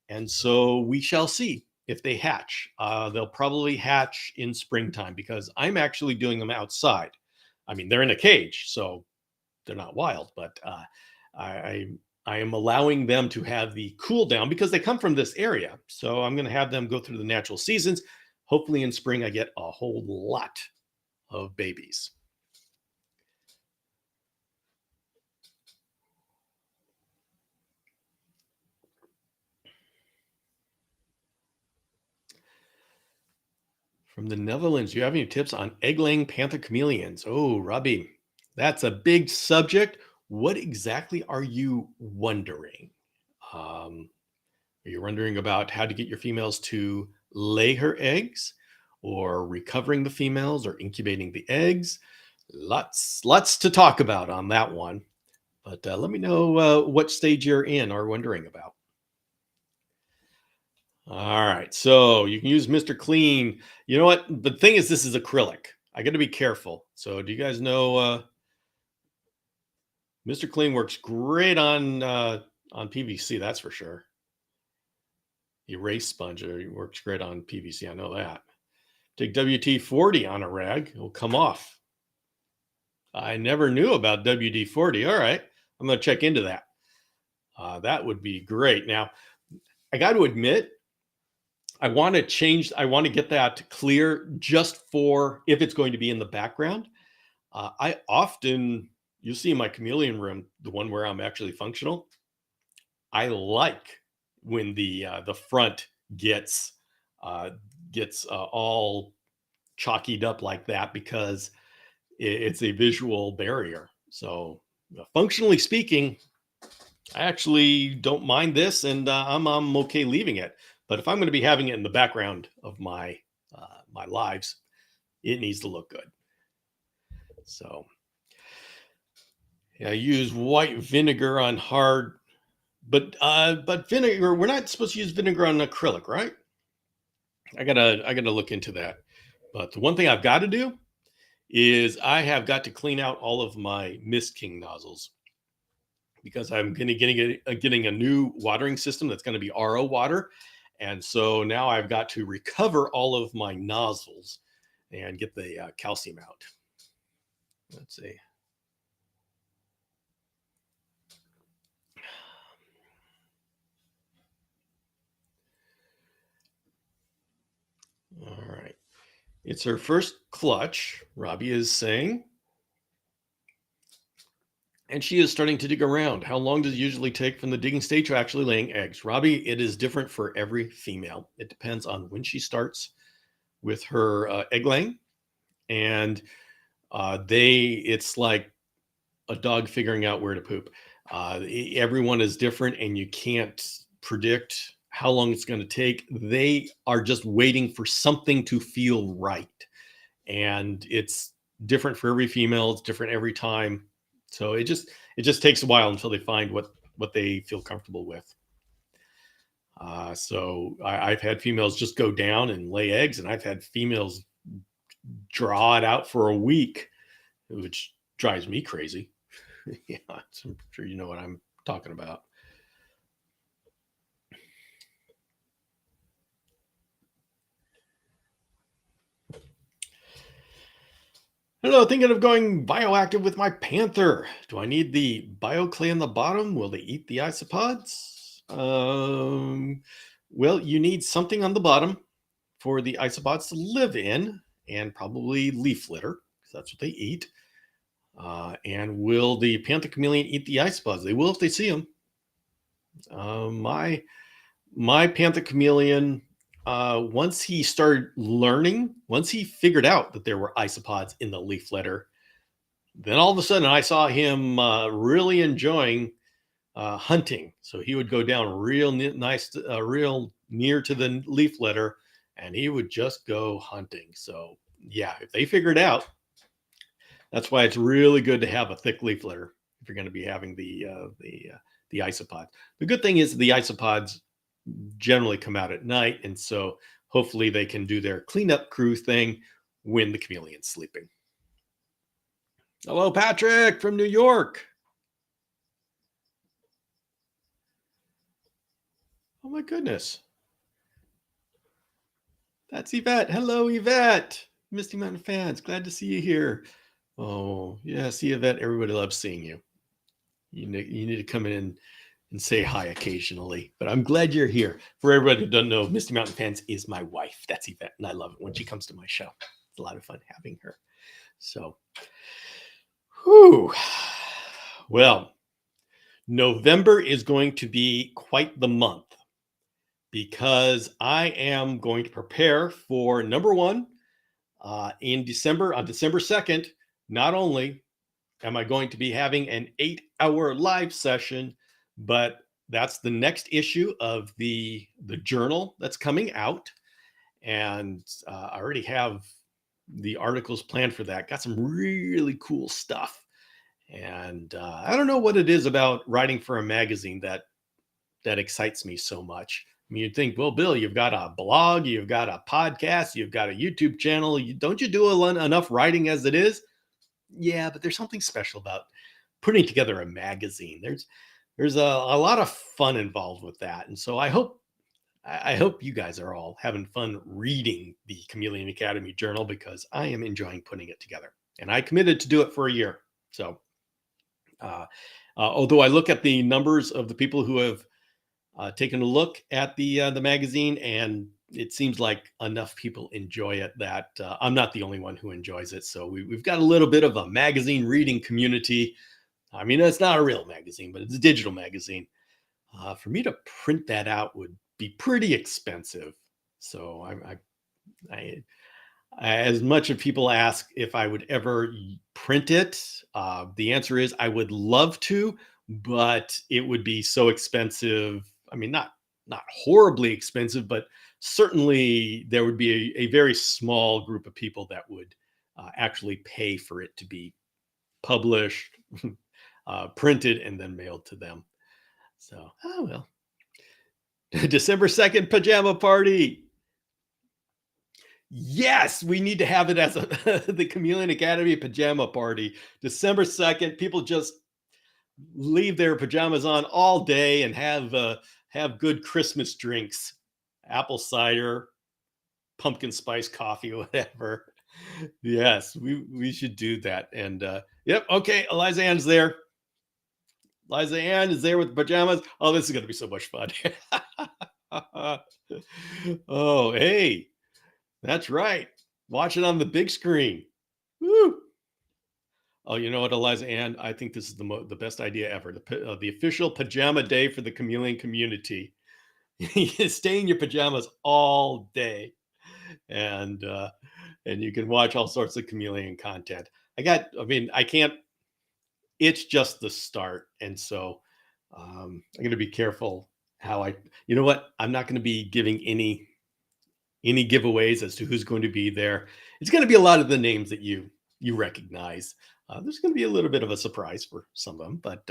S1: And so we shall see if they hatch. They'll probably hatch in springtime because I'm actually doing them outside. I mean, they're in a cage, so they're not wild, but I, I am allowing them to have the cool down because they come from this area. So I'm going to have them go through the natural seasons. Hopefully in spring, I get a whole lot of babies. From the Netherlands, do you have any tips on egg-laying panther chameleons? Oh, Robbie, that's a big subject. What exactly are you wondering? Are you wondering about how to get your females to lay her eggs, or recovering the females, or incubating the eggs? Lots to talk about on that one. But let me know what stage you're in or wondering about. All right, so you can use Mr. Clean. You know what? The thing is, this is acrylic. I got to be careful. So, do you guys know Mr. Clean works great on PVC? That's for sure. Erase sponge works great on PVC. I know that. Take WT-40 on a rag; it'll come off. I never knew about WD-40. All right, I'm going to check into that. That would be great. Now, I got to admit, I want to get that clear just for if it's going to be in the background. I often, you see in my chameleon room, the one where I'm actually functional, I like when the front gets all chalkied up like that because it's a visual barrier. So functionally speaking, I actually don't mind this, and I'm okay leaving it. But if I'm going to be having it in the background of my my lives, it needs to look good. So yeah, I use white vinegar on hard, but vinegar. We're not supposed to use vinegar on acrylic, right? I gotta look into that. But the one thing I've got to do is I have got to clean out all of my Mist King nozzles because I'm getting a new watering system that's going to be RO water. And so now I've got to recover all of my nozzles and get the calcium out. Let's see. All right. It's her first clutch, Robbie is saying. And she is starting to dig around. How long does it usually take from the digging stage to actually laying eggs? Robbie, it is different for every female. It depends on when she starts with her egg laying. And it's like a dog figuring out where to poop. Everyone is different, and you can't predict how long it's going to take. They are just waiting for something to feel right. And it's different for every female. It's different every time. So it just takes a while until they find what they feel comfortable with. So I've had females just go down and lay eggs, and I've had females draw it out for a week, which drives me crazy. Yeah, I'm sure you know what I'm talking about. Hello, thinking of going bioactive with my panther. Do I need the bioclay on the bottom? Will they eat the isopods? Well, you need something on the bottom for the isopods to live in, and probably leaf litter, because that's what they eat. And will the panther chameleon eat the isopods? They will if they see them. My panther chameleon, once he started learning, once he figured out that there were isopods in the leaf litter, then all of a sudden I saw him really enjoying hunting. So he would go down real real near to the leaf litter, and he would just go hunting. So yeah, if they figure it out, that's why it's really good to have a thick leaf litter if you're going to be having the isopods. The good thing is the isopods generally come out at night. And so hopefully they can do their cleanup crew thing when the chameleon's sleeping. Hello, Patrick from New York. Oh my goodness. That's Yvette. Hello, Yvette. Misty Mountain fans. Glad to see you here. Oh, yeah. See, Yvette, everybody loves seeing you. You need to come in and say hi occasionally. But I'm glad you're here. For everybody who doesn't know, Misty Mountain fans is my wife. That's Yvette. And I love it when she comes to my show. It's a lot of fun having her. So, whew. Well, November is going to be quite the month because I am going to prepare for number one in December, on December 2nd. Not only am I going to be having an 8-hour live session, but that's the next issue of the journal that's coming out. And I already have the articles planned for that. Got some really cool stuff. And I don't know what it is about writing for a magazine that excites me so much. I mean, you'd think, well, Bill, you've got a blog, you've got a podcast, you've got a YouTube channel. Don't you do enough writing as it is? Yeah, but there's something special about putting together a magazine. There's a lot of fun involved with that. And so I hope you guys are all having fun reading the Chameleon Academy Journal because I am enjoying putting it together. And I committed to do it for a year. So although I look at the numbers of the people who have taken a look at the magazine, and it seems like enough people enjoy it that I'm not the only one who enjoys it. So we've got a little bit of a magazine reading community. I mean, it's not a real magazine, but it's a digital magazine. For me to print that out would be pretty expensive. So I as much as people ask if I would ever print it, the answer is I would love to, but it would be so expensive. I mean, not horribly expensive, but certainly there would be a very small group of people that would actually pay for it to be published, printed, and then mailed to them. So, oh well. December 2nd, pajama party. Yes, we need to have it as the Chameleon Academy pajama party. December 2nd, people just leave their pajamas on all day and have good Christmas drinks, apple cider, pumpkin spice coffee, whatever. Yes, we should do that. And yep, okay, Eliza Ann's there. Eliza Ann is there with pajamas. Oh, this is going to be so much fun. Oh, hey, that's right. Watch it on the big screen. Woo. Oh, you know what, Eliza Ann? I think this is the best idea ever. The official pajama day for the Chameleon community. You stay in your pajamas all day, and you can watch all sorts of Chameleon content. I mean, I can't. It's just the start, and so I'm going to be careful how I. You know what? I'm not going to be giving any giveaways as to who's going to be there. It's going to be a lot of the names that you recognize. There's going to be a little bit of a surprise for some of them, but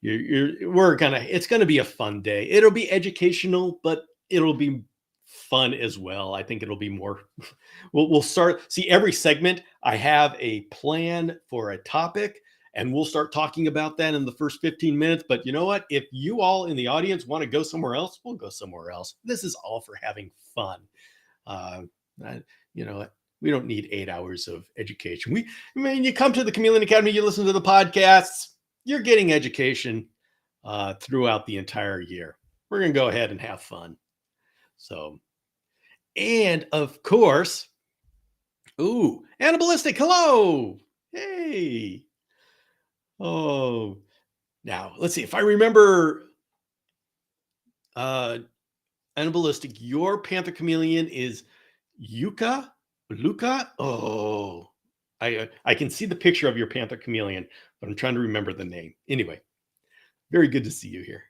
S1: it's going to be a fun day. It'll be educational, but it'll be fun as well. I think it'll be more. We'll start. See, every segment, I have a plan for a topic, and we'll start talking about that in the first 15 minutes. But you know what? If you all in the audience want to go somewhere else, we'll go somewhere else. This is all for having fun. You know, we don't need 8 hours of education. I mean, you come to the Chameleon Academy, you listen to the podcasts, you're getting education throughout the entire year. We're going to go ahead and have fun. So, and of course, Anna Ballistic, hello. Hey. Oh, now let's see if I remember. Anna Ballistic, your Panther Chameleon is Luca. Oh, I can see the picture of your Panther Chameleon, but I'm trying to remember the name. Anyway, very good to see you here.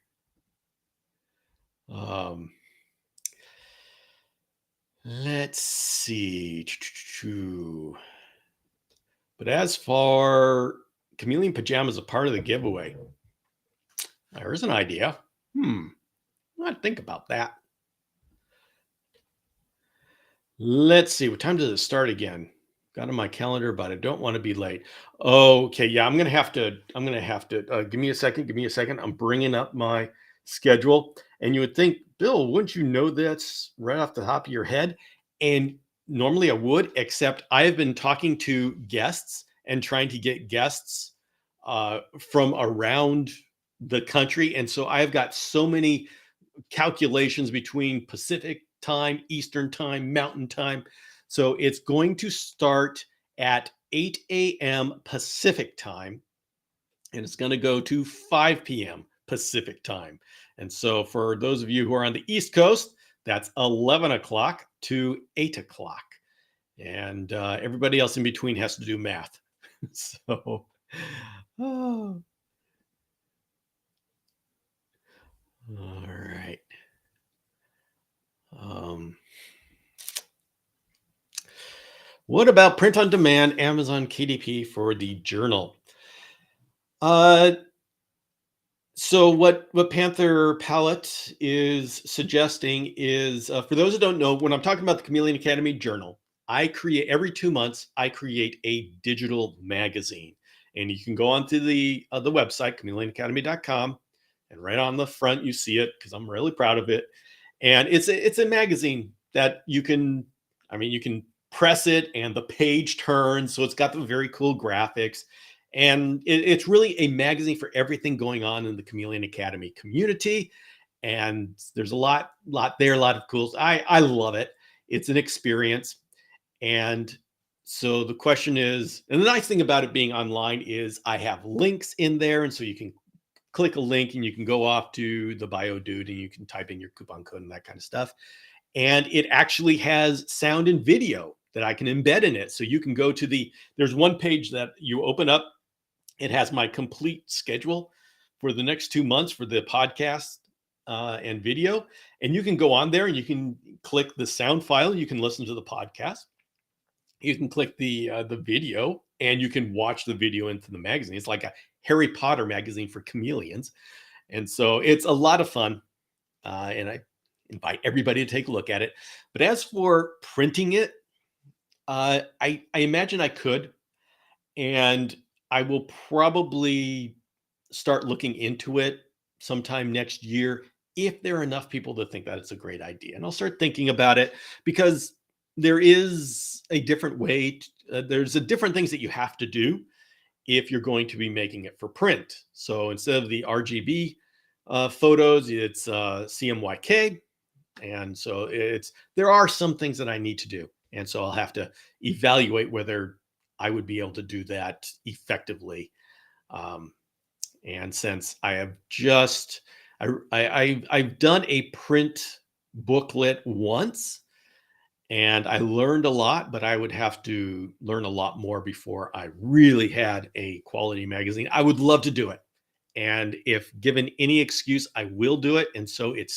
S1: Let's see. But as for Chameleon pajamas, a part of the giveaway, there's an idea. I think about that. Let's see. What time does it start again? Got on my calendar, but I don't want to be late. Okay, yeah, I'm gonna have to. I'm gonna have to. Give me a second. Give me a second. I'm bringing up my schedule, and you would think, Bill, wouldn't you know this right off the top of your head? And normally I would, except I have been talking to guests and trying to get guests from around the country, and so I've got so many calculations between Pacific time, Eastern time, Mountain time. So it's going to start at 8 a.m. Pacific time, and it's going to go to 5 p.m. Pacific time. And so for those of you who are on the East Coast, that's 11 o'clock to 8 o'clock. And everybody else in between has to do math. So, oh, all right. Um, What about print on demand, Amazon KDP for the journal? Uh, so what Panther Palette is suggesting is for those who don't know, when I'm talking about the Chameleon Academy journal, I create every 2 months. I create a digital magazine, and you can go onto the website chameleonacademy.com, and right on the front you see it because I'm really proud of it. And it's a magazine that you can, I mean, you can press it and the page turns, so it's got the very cool graphics, and it's really a magazine for everything going on in the Chameleon Academy community. And there's a lot there, a lot of cool. I love it. It's an experience. And so the question is, and the nice thing about it being online is I have links in there, and so you can click a link and you can go off to the bio dude and you can type in your coupon code and that kind of stuff. And it actually has sound and video that I can embed in it. So you can go to there's one page that you open up. It has my complete schedule for the next 2 months for the podcast and video. And you can go on there and you can click the sound file. You can listen to the podcast. You can click the video and you can watch the video into the magazine. It's like a Harry Potter magazine for chameleons. And so it's a lot of fun. And I invite everybody to take a look at it. But as for printing it, I imagine I could. And I will probably start looking into it sometime next year if there are enough people to think that it's a great idea. And I'll start thinking about it because there is a different way. There's a different things that you have to do if you're going to be making it for print. So instead of the RGB photos, it's CMYK. And so there are some things that I need to do. And so I'll have to evaluate whether I would be able to do that effectively. Um, and since I have I've done a print booklet once, and I learned a lot, but I would have to learn a lot more before I really had a quality magazine. I would love to do it. And if given any excuse, I will do it. And so it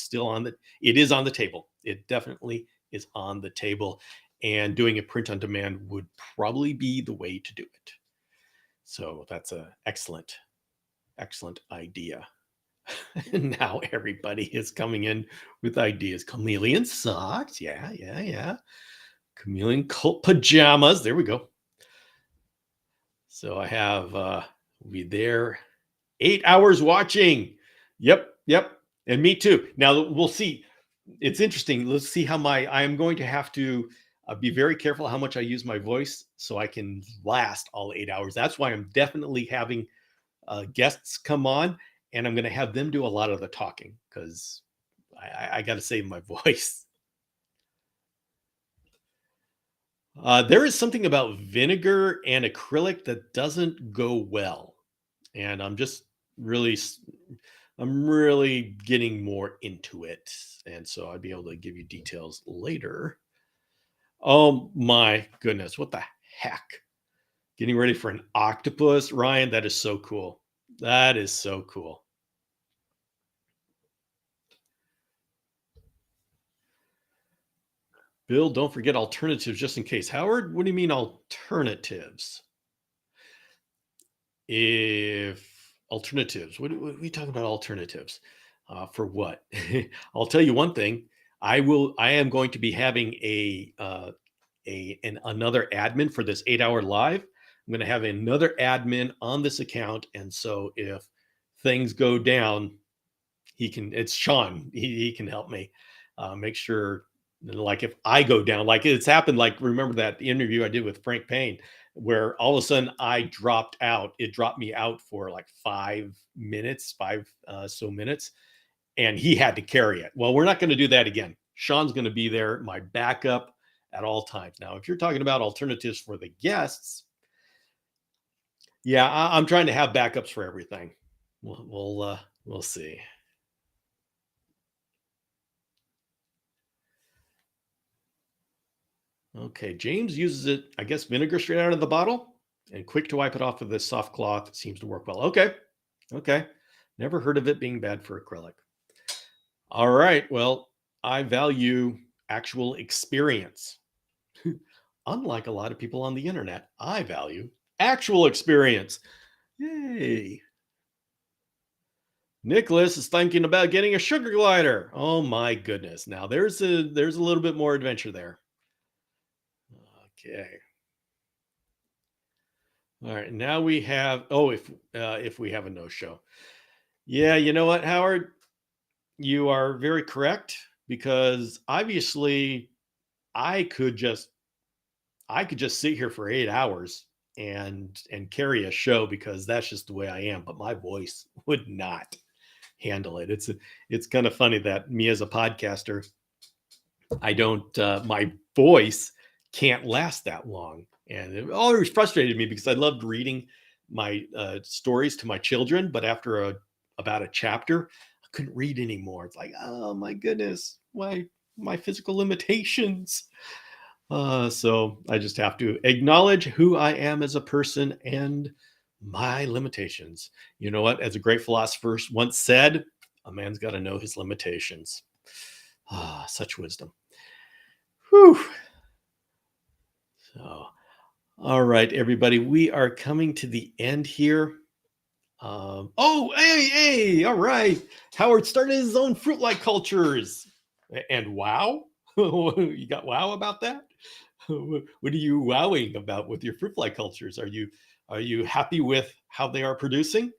S1: is on the table. It definitely is on the table. And doing a print on demand would probably be the way to do it. So that's an excellent, excellent idea. Now everybody is coming in with ideas. Chameleon socks. Yeah, yeah, yeah. Chameleon cult pajamas. There we go. So I have we'll be there 8 hours watching. Yep, yep. And me too. Now we'll see. It's interesting. Let's see how I am going to have to be very careful how much I use my voice so I can last all 8 hours. That's why I'm definitely having guests come on, and I'm going to have them do a lot of the talking because I got to save my voice. There is something about vinegar and acrylic that doesn't go well, and really, I'm really getting more into it, and so I'd be able to give you details later. Oh my goodness, what the heck? Getting ready for an octopus, Ryan. That is so cool. That is so cool. Bill, don't forget alternatives just in case. Howard, what do you mean alternatives? If alternatives, what are we talking about alternatives? For what? I'll tell you one thing. I am going to be having another admin for this 8 hour live. I'm going to have another admin on this account, and so if things go down, he can. It's Sean. He can help me make sure. Like if I go down, like it's happened. Like remember that interview I did with Frank Payne, where all of a sudden I dropped out. It dropped me out for like 5 minutes, minutes, and he had to carry it. Well, we're not going to do that again. Sean's going to be there, my backup at all times. Now, if you're talking about alternatives for the guests, yeah, I'm trying to have backups for everything. We'll see. Okay, James uses it, I guess, vinegar straight out of the bottle and quick to wipe it off with this soft cloth. It seems to work well. Okay. Never heard of it being bad for acrylic. All right. Well, I value actual experience. Unlike a lot of people on the internet, I value actual experience. Yay. Nicholas is thinking about getting a sugar glider. Oh my goodness. Now there's a little bit more adventure there. Okay. All right. Now we have if we have a no show. Yeah, you know what, Howard? You are very correct because obviously I could just I could just sit here for 8 hours and carry a show because that's just the way I am. But my voice would not handle it. It's kind of funny that me as a podcaster, I don't my voice can't last that long, and it always frustrated me because I loved reading my stories to my children, but after about a chapter, I couldn't read anymore. It's like, oh my goodness, why my physical limitations. So I just have to acknowledge who I am as a person and my limitations. You know what? As a great philosopher once said, a man's got to know his limitations. Such wisdom. Whew. So, all right, everybody, we are coming to the end here. Hey, all right. Howard started his own fruit-like cultures. And wow, you got wow about that? What are you wowing about with your fruit fly cultures? Are you happy with how they are producing?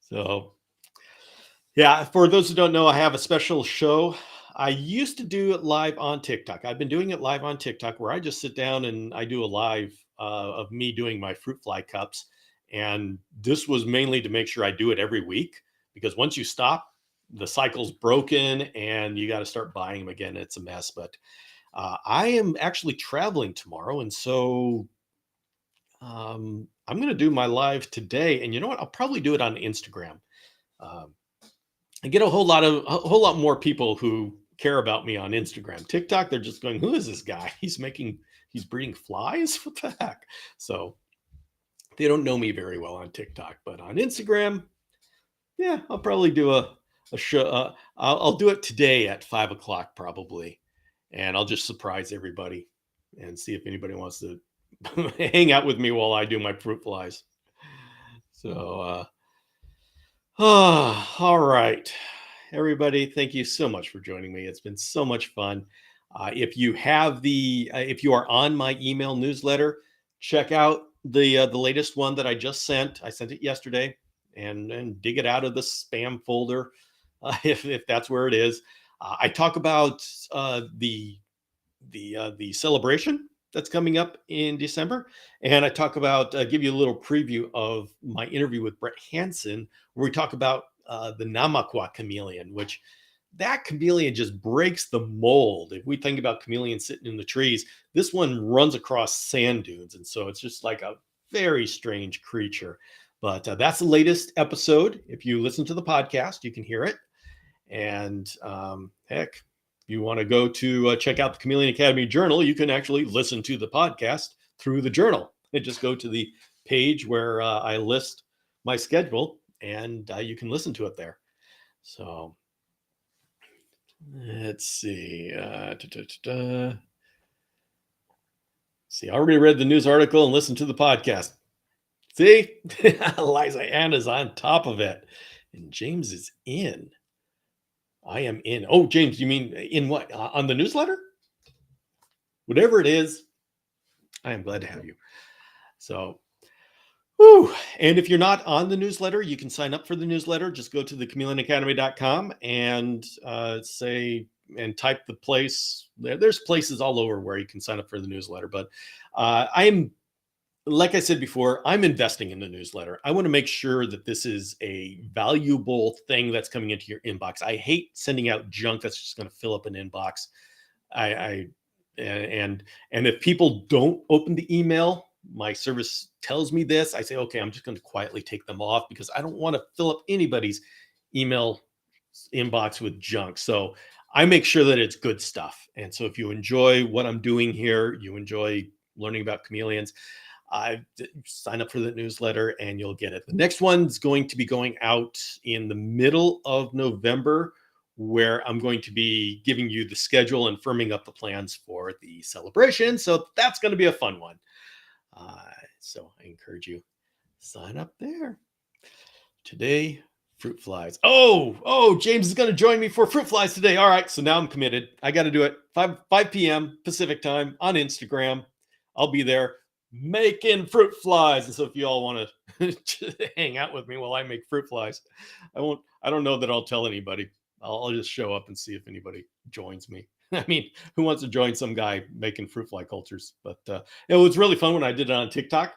S1: So yeah, for those who don't know, I have a special show. I used to do it live on TikTok. I've been doing it live on TikTok where I just sit down and I do a live of me doing my fruit fly cups. And this was mainly to make sure I do it every week because once you stop, the cycle's broken and you got to start buying them again. It's a mess. But I am actually traveling tomorrow. And so I'm going to do my live today. And you know what? I'll probably do it on Instagram. Um, I get a whole lot more people who care about me on Instagram. TikTok, they're just going, who is this guy? He's breeding flies. What the heck? So they don't know me very well on TikTok, but on Instagram, yeah, I'll probably do a show. I'll do it today at 5 o'clock probably, and I'll just surprise everybody and see if anybody wants to hang out with me while I do my fruit flies. So, all right, everybody, thank you so much for joining me. It's been so much fun. If you are on my email newsletter, check out the latest one that I just sent. I sent it yesterday, and dig it out of the spam folder if that's where it is. I talk about the celebration that's coming up in December, and I talk about give you a little preview of my interview with Brett Hansen, where we talk about the Namaqua chameleon, which that chameleon just breaks the mold. If we think about chameleons sitting in the trees, this one runs across sand dunes, and so it's just like a very strange creature. But that's the latest episode. If you listen to the podcast, you can hear it. And heck, if you want to go to check out the Chameleon Academy Journal, you can actually listen to the podcast through the journal. And just go to the page where I list my schedule, and you can listen to it there. So let's see. See, I already read the news article and listened to the podcast. See, Liza Anna's on top of it, and James is in. I am in. Oh, James, you mean in what? On the newsletter? Whatever it is, I am glad to have you. So, whew. And if you're not on the newsletter, you can sign up for the newsletter. Just go to the chameleonacademy.com and say, and type the place. There's places all over where you can sign up for the newsletter. But I'm, like I said before, I'm investing in the newsletter. I want to make sure that this is a valuable thing that's coming into your inbox. I hate sending out junk that's just going to fill up an inbox. I and if people don't open the email, my service tells me this. I say, okay, I'm just going to quietly take them off because I don't want to fill up anybody's email inbox with junk. So I make sure that it's good stuff. And so if you enjoy what I'm doing here, you enjoy learning about chameleons, I sign up for the newsletter and you'll get it. The next one's going to be going out in the middle of November, where I'm going to be giving you the schedule and firming up the plans for the celebration. So that's going to be a fun one. So I encourage you, sign up there. Today, fruit flies. Oh, James is going to join me for fruit flies today. All right, so now I'm committed. I got to do it 5 p.m. Pacific time on Instagram. I'll be there making fruit flies. And so if you all want to hang out with me while I make fruit flies, I don't know that I'll tell anybody. I'll just show up and see if anybody joins me. I mean, who wants to join some guy making fruit fly cultures? But it was really fun when I did it on TikTok.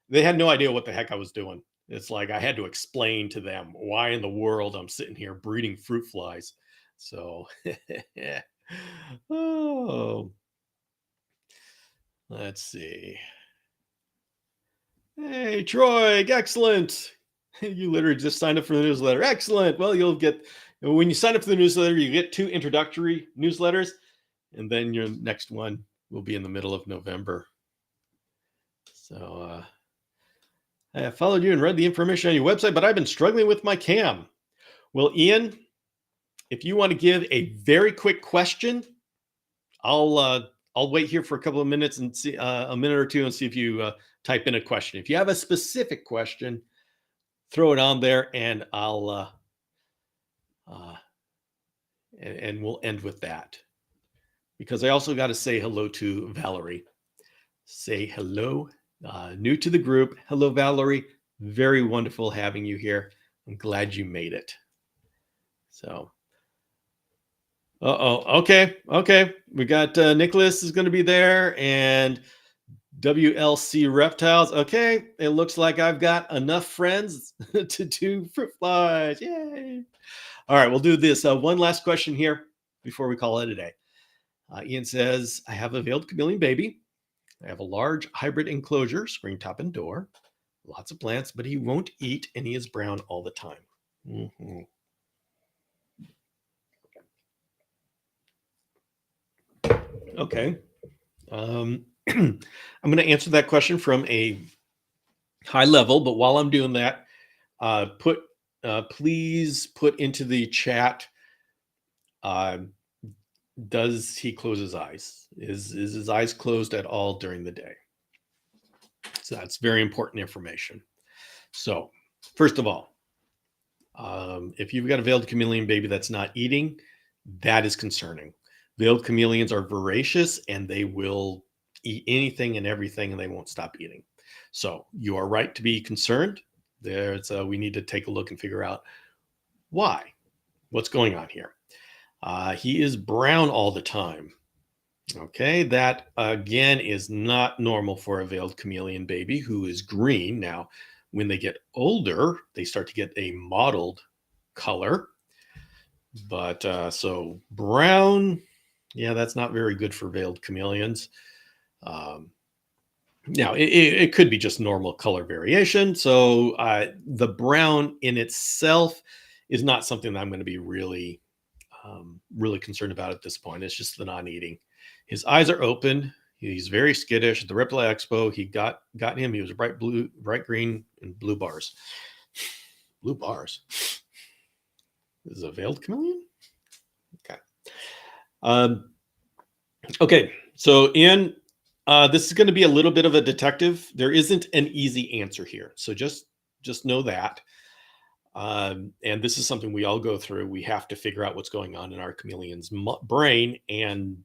S1: They had no idea what the heck I was doing. It's like I had to explain to them why in the world I'm sitting here breeding fruit flies. So, oh, let's see. Hey, Troy, excellent. You literally just signed up for the newsletter. Excellent. Well, you'll get, when you sign up for the newsletter, you get 2 introductory newsletters, and then your next one will be in the middle of November. So I followed you and read the information on your website, but I've been struggling with my cam. Well, Ian, if you want to give a very quick question, I'll wait here for a couple of minutes and see a minute or two and see if you type in a question. If you have a specific question, throw it on there, and I'll and we'll end with that. Because I also got to say hello to Valerie. Say hello, new to the group. Hello, Valerie. Very wonderful having you here. I'm glad you made it. So, okay. We got Nicholas is going to be there, and WLC Reptiles. Okay, it looks like I've got enough friends to do fruit flies. Yay! All right, we'll do this. One last question here before we call it a day. Ian says, I have a veiled chameleon baby. I have a large hybrid enclosure, screen top and door, lots of plants, but he won't eat and he is brown all the time. Mm-hmm. Okay. I'm going to answer that question from a high level, but while I'm doing that, please put into the chat, does he close his eyes? Is his eyes closed at all during the day? So that's very important information. So first of all, if you've got a veiled chameleon baby that's not eating, that is concerning. Veiled chameleons are voracious and they will eat anything and everything and they won't stop eating. So you are right to be concerned. We need to take a look and figure out why. What's going on here? He is brown all the time. Okay, that again is not normal for a veiled chameleon baby who is green. Now, when they get older, they start to get a mottled color. But so brown, yeah, that's not very good for veiled chameleons. Now, it could be just normal color variation. So the brown in itself is not something that I'm going to be really concerned about at this point. It's just the non-eating. His eyes are open. He's very skittish. At the Reptile Expo, he got him. He was bright blue, bright green, and blue bars. Blue bars. This is a veiled chameleon? Okay. Okay. So in this is going to be a little bit of a detective. There isn't an easy answer here. So just know that. And this is something we all go through. We have to figure out what's going on in our chameleon's brain, and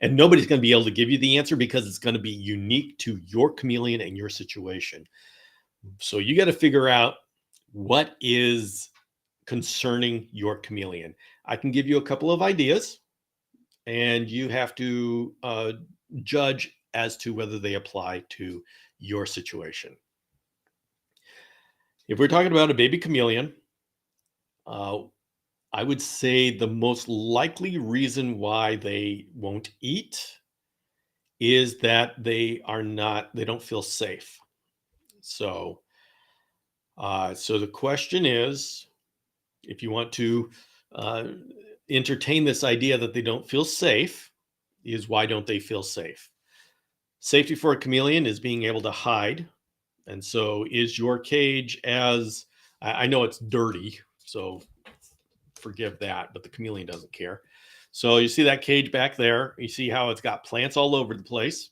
S1: nobody's going to be able to give you the answer because it's going to be unique to your chameleon and your situation. So you got to figure out what is concerning your chameleon. I can give you a couple of ideas, and you have to judge as to whether they apply to your situation. If we're talking about a baby chameleon, I would say the most likely reason why they won't eat is that they don't feel safe. So, so the question is, if you want to entertain this idea that they don't feel safe, is why don't they feel safe? Safety for a chameleon is being able to hide. And so is your cage I know it's dirty, so forgive that, but the chameleon doesn't care. So you see that cage back there, you see how it's got plants all over the place.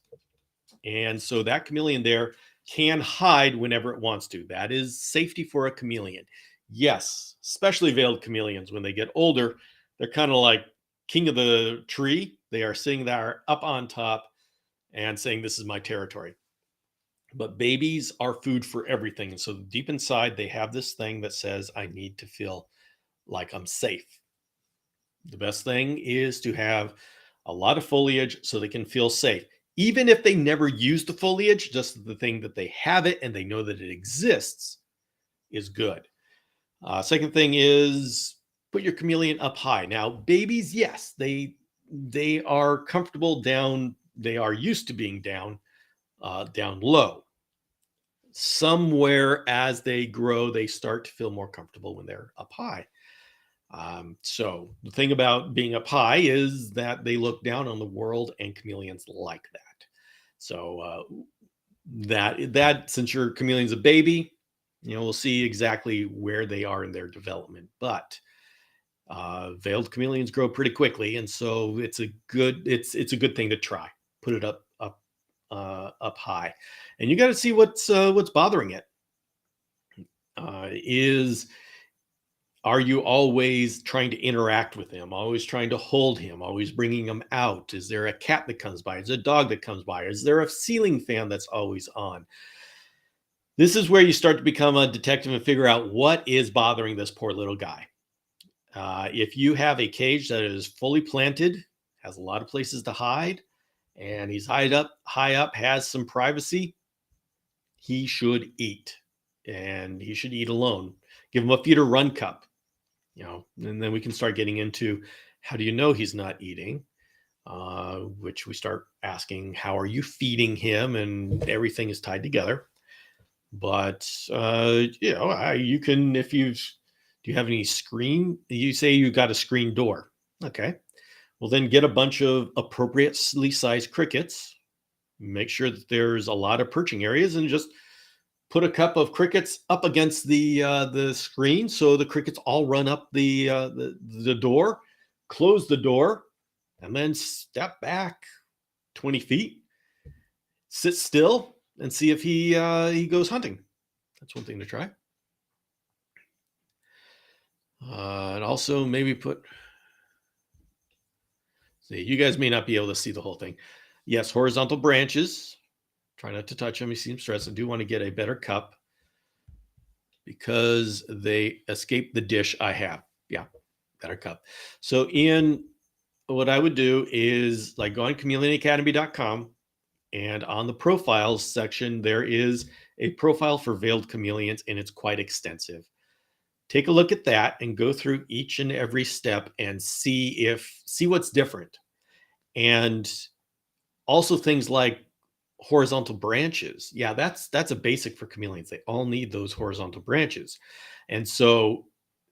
S1: And so that chameleon there can hide whenever it wants to. That is safety for a chameleon. Yes, especially veiled chameleons, when they get older, they're kind of like king of the tree. They are sitting there up on top and saying, this is my territory. But babies are food for everything. And so deep inside, they have this thing that says, I need to feel like I'm safe. The best thing is to have a lot of foliage so they can feel safe. Even if they never use the foliage, just the thing that they have it and they know that it exists is good. Second thing is put your chameleon up high. Now, babies, yes, they are comfortable down. They are used to being down low. Somewhere as they grow, they start to feel more comfortable when they're up high. So the thing about being up high is that they look down on the world, and chameleons like that. So that since your chameleon's a baby, we'll see exactly where they are in their development. But veiled chameleons grow pretty quickly, and so it's a good thing to try. Put it up high, and you got to see what's bothering it. Are you always trying to interact with him, always trying to hold him, always bringing him out? Is there a cat that comes by? Is there a dog that comes by? Is there a ceiling fan that's always on? This is where you start to become a detective and figure out what is bothering this poor little guy. If you have a cage that is fully planted, has a lot of places to hide, and he's high up, has some privacy, he should eat, and he should eat alone. Give him a feed or run cup, and then we can start getting into how do you know he's not eating, which we start asking, how are you feeding him? And everything is tied together. But, you can, do you have any screen? You say you got a screen door. Okay. Well, then get a bunch of appropriately sized crickets. Make sure that there's a lot of perching areas, and just put a cup of crickets up against the screen, so the crickets all run up the door. Close the door, and then step back 20 feet. Sit still and see if he goes hunting. That's one thing to try. And also maybe you guys may not be able to see the whole thing. Yes, horizontal branches. Try not to touch them. You seem stressed. I do want to get a better cup because they escape the dish I have. Yeah, better cup. So what I would do is go on chameleonacademy.com, and on the profiles section, there is a profile for veiled chameleons, and it's quite extensive. Take a look at that and go through each and every step and see what's different. And also things like horizontal branches. Yeah, that's a basic for chameleons. They all need those horizontal branches. And so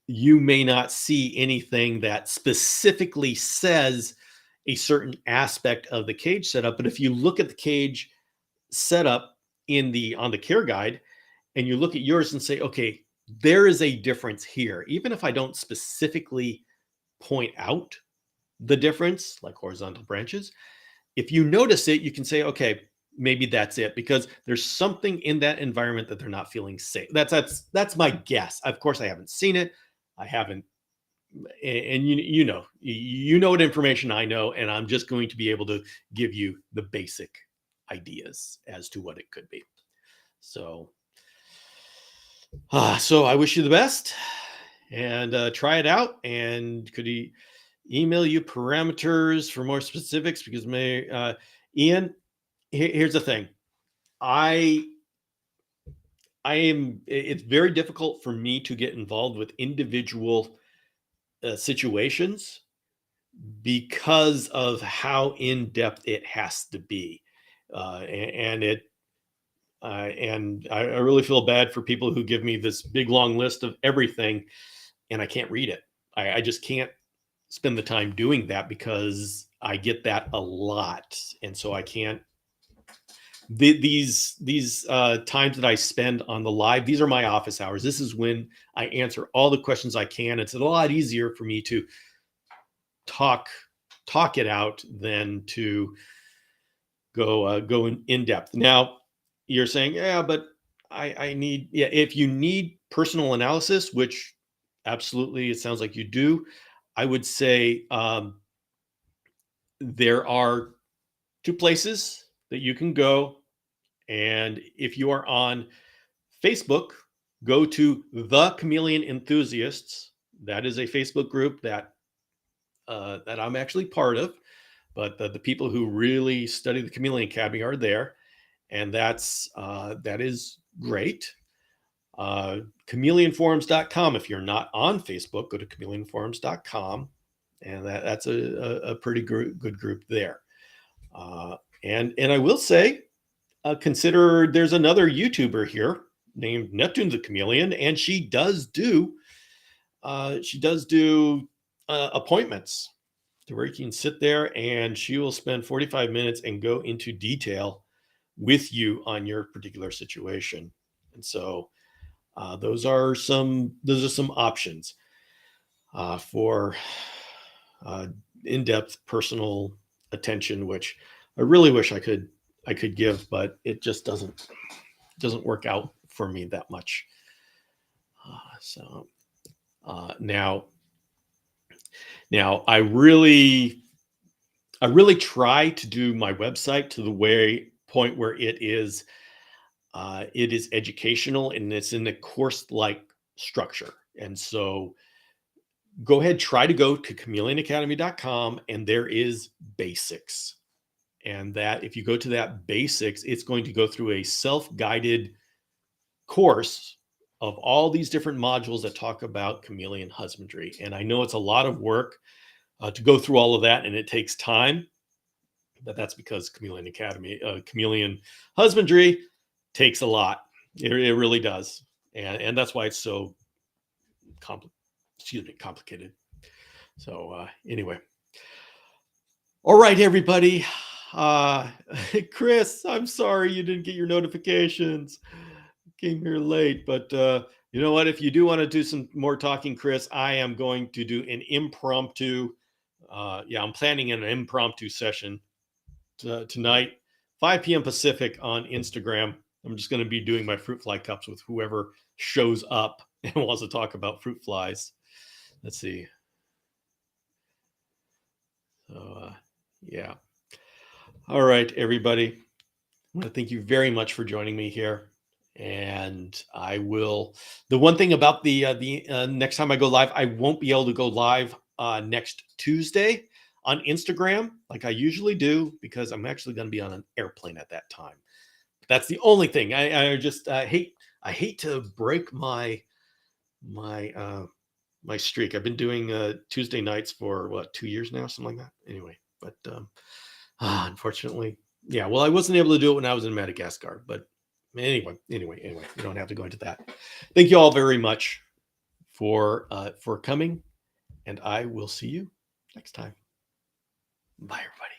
S1: you may not see anything that specifically says a certain aspect of the cage setup, but if you look at the cage setup on the care guide, and you look at yours and say, okay, there is a difference here, even if I don't specifically point out the difference, like horizontal branches, if you notice it, you can say, okay, maybe that's it, because there's something in that environment that they're not feeling safe. That's my guess. Of course, I haven't seen it. I haven't, and you know what information I know, and I'm just going to be able to give you the basic ideas as to what it could be. So, so I wish you the best, and try it out. And could he email you parameters for more specifics? Because may Ian, here's the thing. I I am. It's very difficult for me to get involved with individual situations because of how in depth it has to be, and I really feel bad for people who give me this big long list of everything, and I can't read it. I just can't spend the time doing that because I get that a lot, and so I can't. These times that I spend on the live, these are my office hours. This is when I answer all the questions I can. It's a lot easier for me to talk talk it out than to go in depth. Now you're saying, yeah, but I need, yeah, if you need personal analysis, which absolutely it sounds like you do, I would say there are two places that you can go. And if you are on Facebook, go to the Chameleon Enthusiasts. That is a Facebook group that I'm actually part of, but the people who really study the Chameleon Academy are there, and that is great. Chameleonforums.com. If you're not on Facebook, go to chameleonforums.com, and that's a pretty good group there. And I will say, consider there's another YouTuber here named Neptune the Chameleon, and she does do appointments to where you can sit there and she will spend 45 minutes and go into detail with you on your particular situation. And so those are some options for uh, in-depth personal attention, which I really wish I could give, but it just doesn't work out for me that much. So now I really try to do my website to the way point where it is educational and it's in a course like structure. And so go ahead, try to go to chameleonacademy.com, and there is basics. And that if you go to that basics, it's going to go through a self-guided course of all these different modules that talk about chameleon husbandry. And I know it's a lot of work to go through all of that, and it takes time. But that's because chameleon husbandry takes a lot. It really does, and that's why it's so complicated. So anyway, all right, everybody. Uh, Chris, I'm sorry you didn't get your notifications. Came here late, but you know what? If you do want to do some more talking, Chris, I am going to do an impromptu. Yeah, I'm planning an impromptu session tonight, 5 p.m. Pacific on Instagram. I'm just going to be doing my fruit fly cups with whoever shows up and wants to talk about fruit flies. Let's see. So, yeah. All right, everybody. I want to thank you very much for joining me here. And I will. The one thing about the next time I go live, I won't be able to go live next Tuesday on Instagram like I usually do because I'm actually going to be on an airplane at that time. That's the only thing. I just hate to break my streak. I've been doing Tuesday nights for what, 2 years now, something like that. Anyway, but unfortunately, yeah. Well, I wasn't able to do it when I was in Madagascar, but anyway, we don't have to go into that. Thank you all very much for coming, and I will see you next time. Bye, everybody.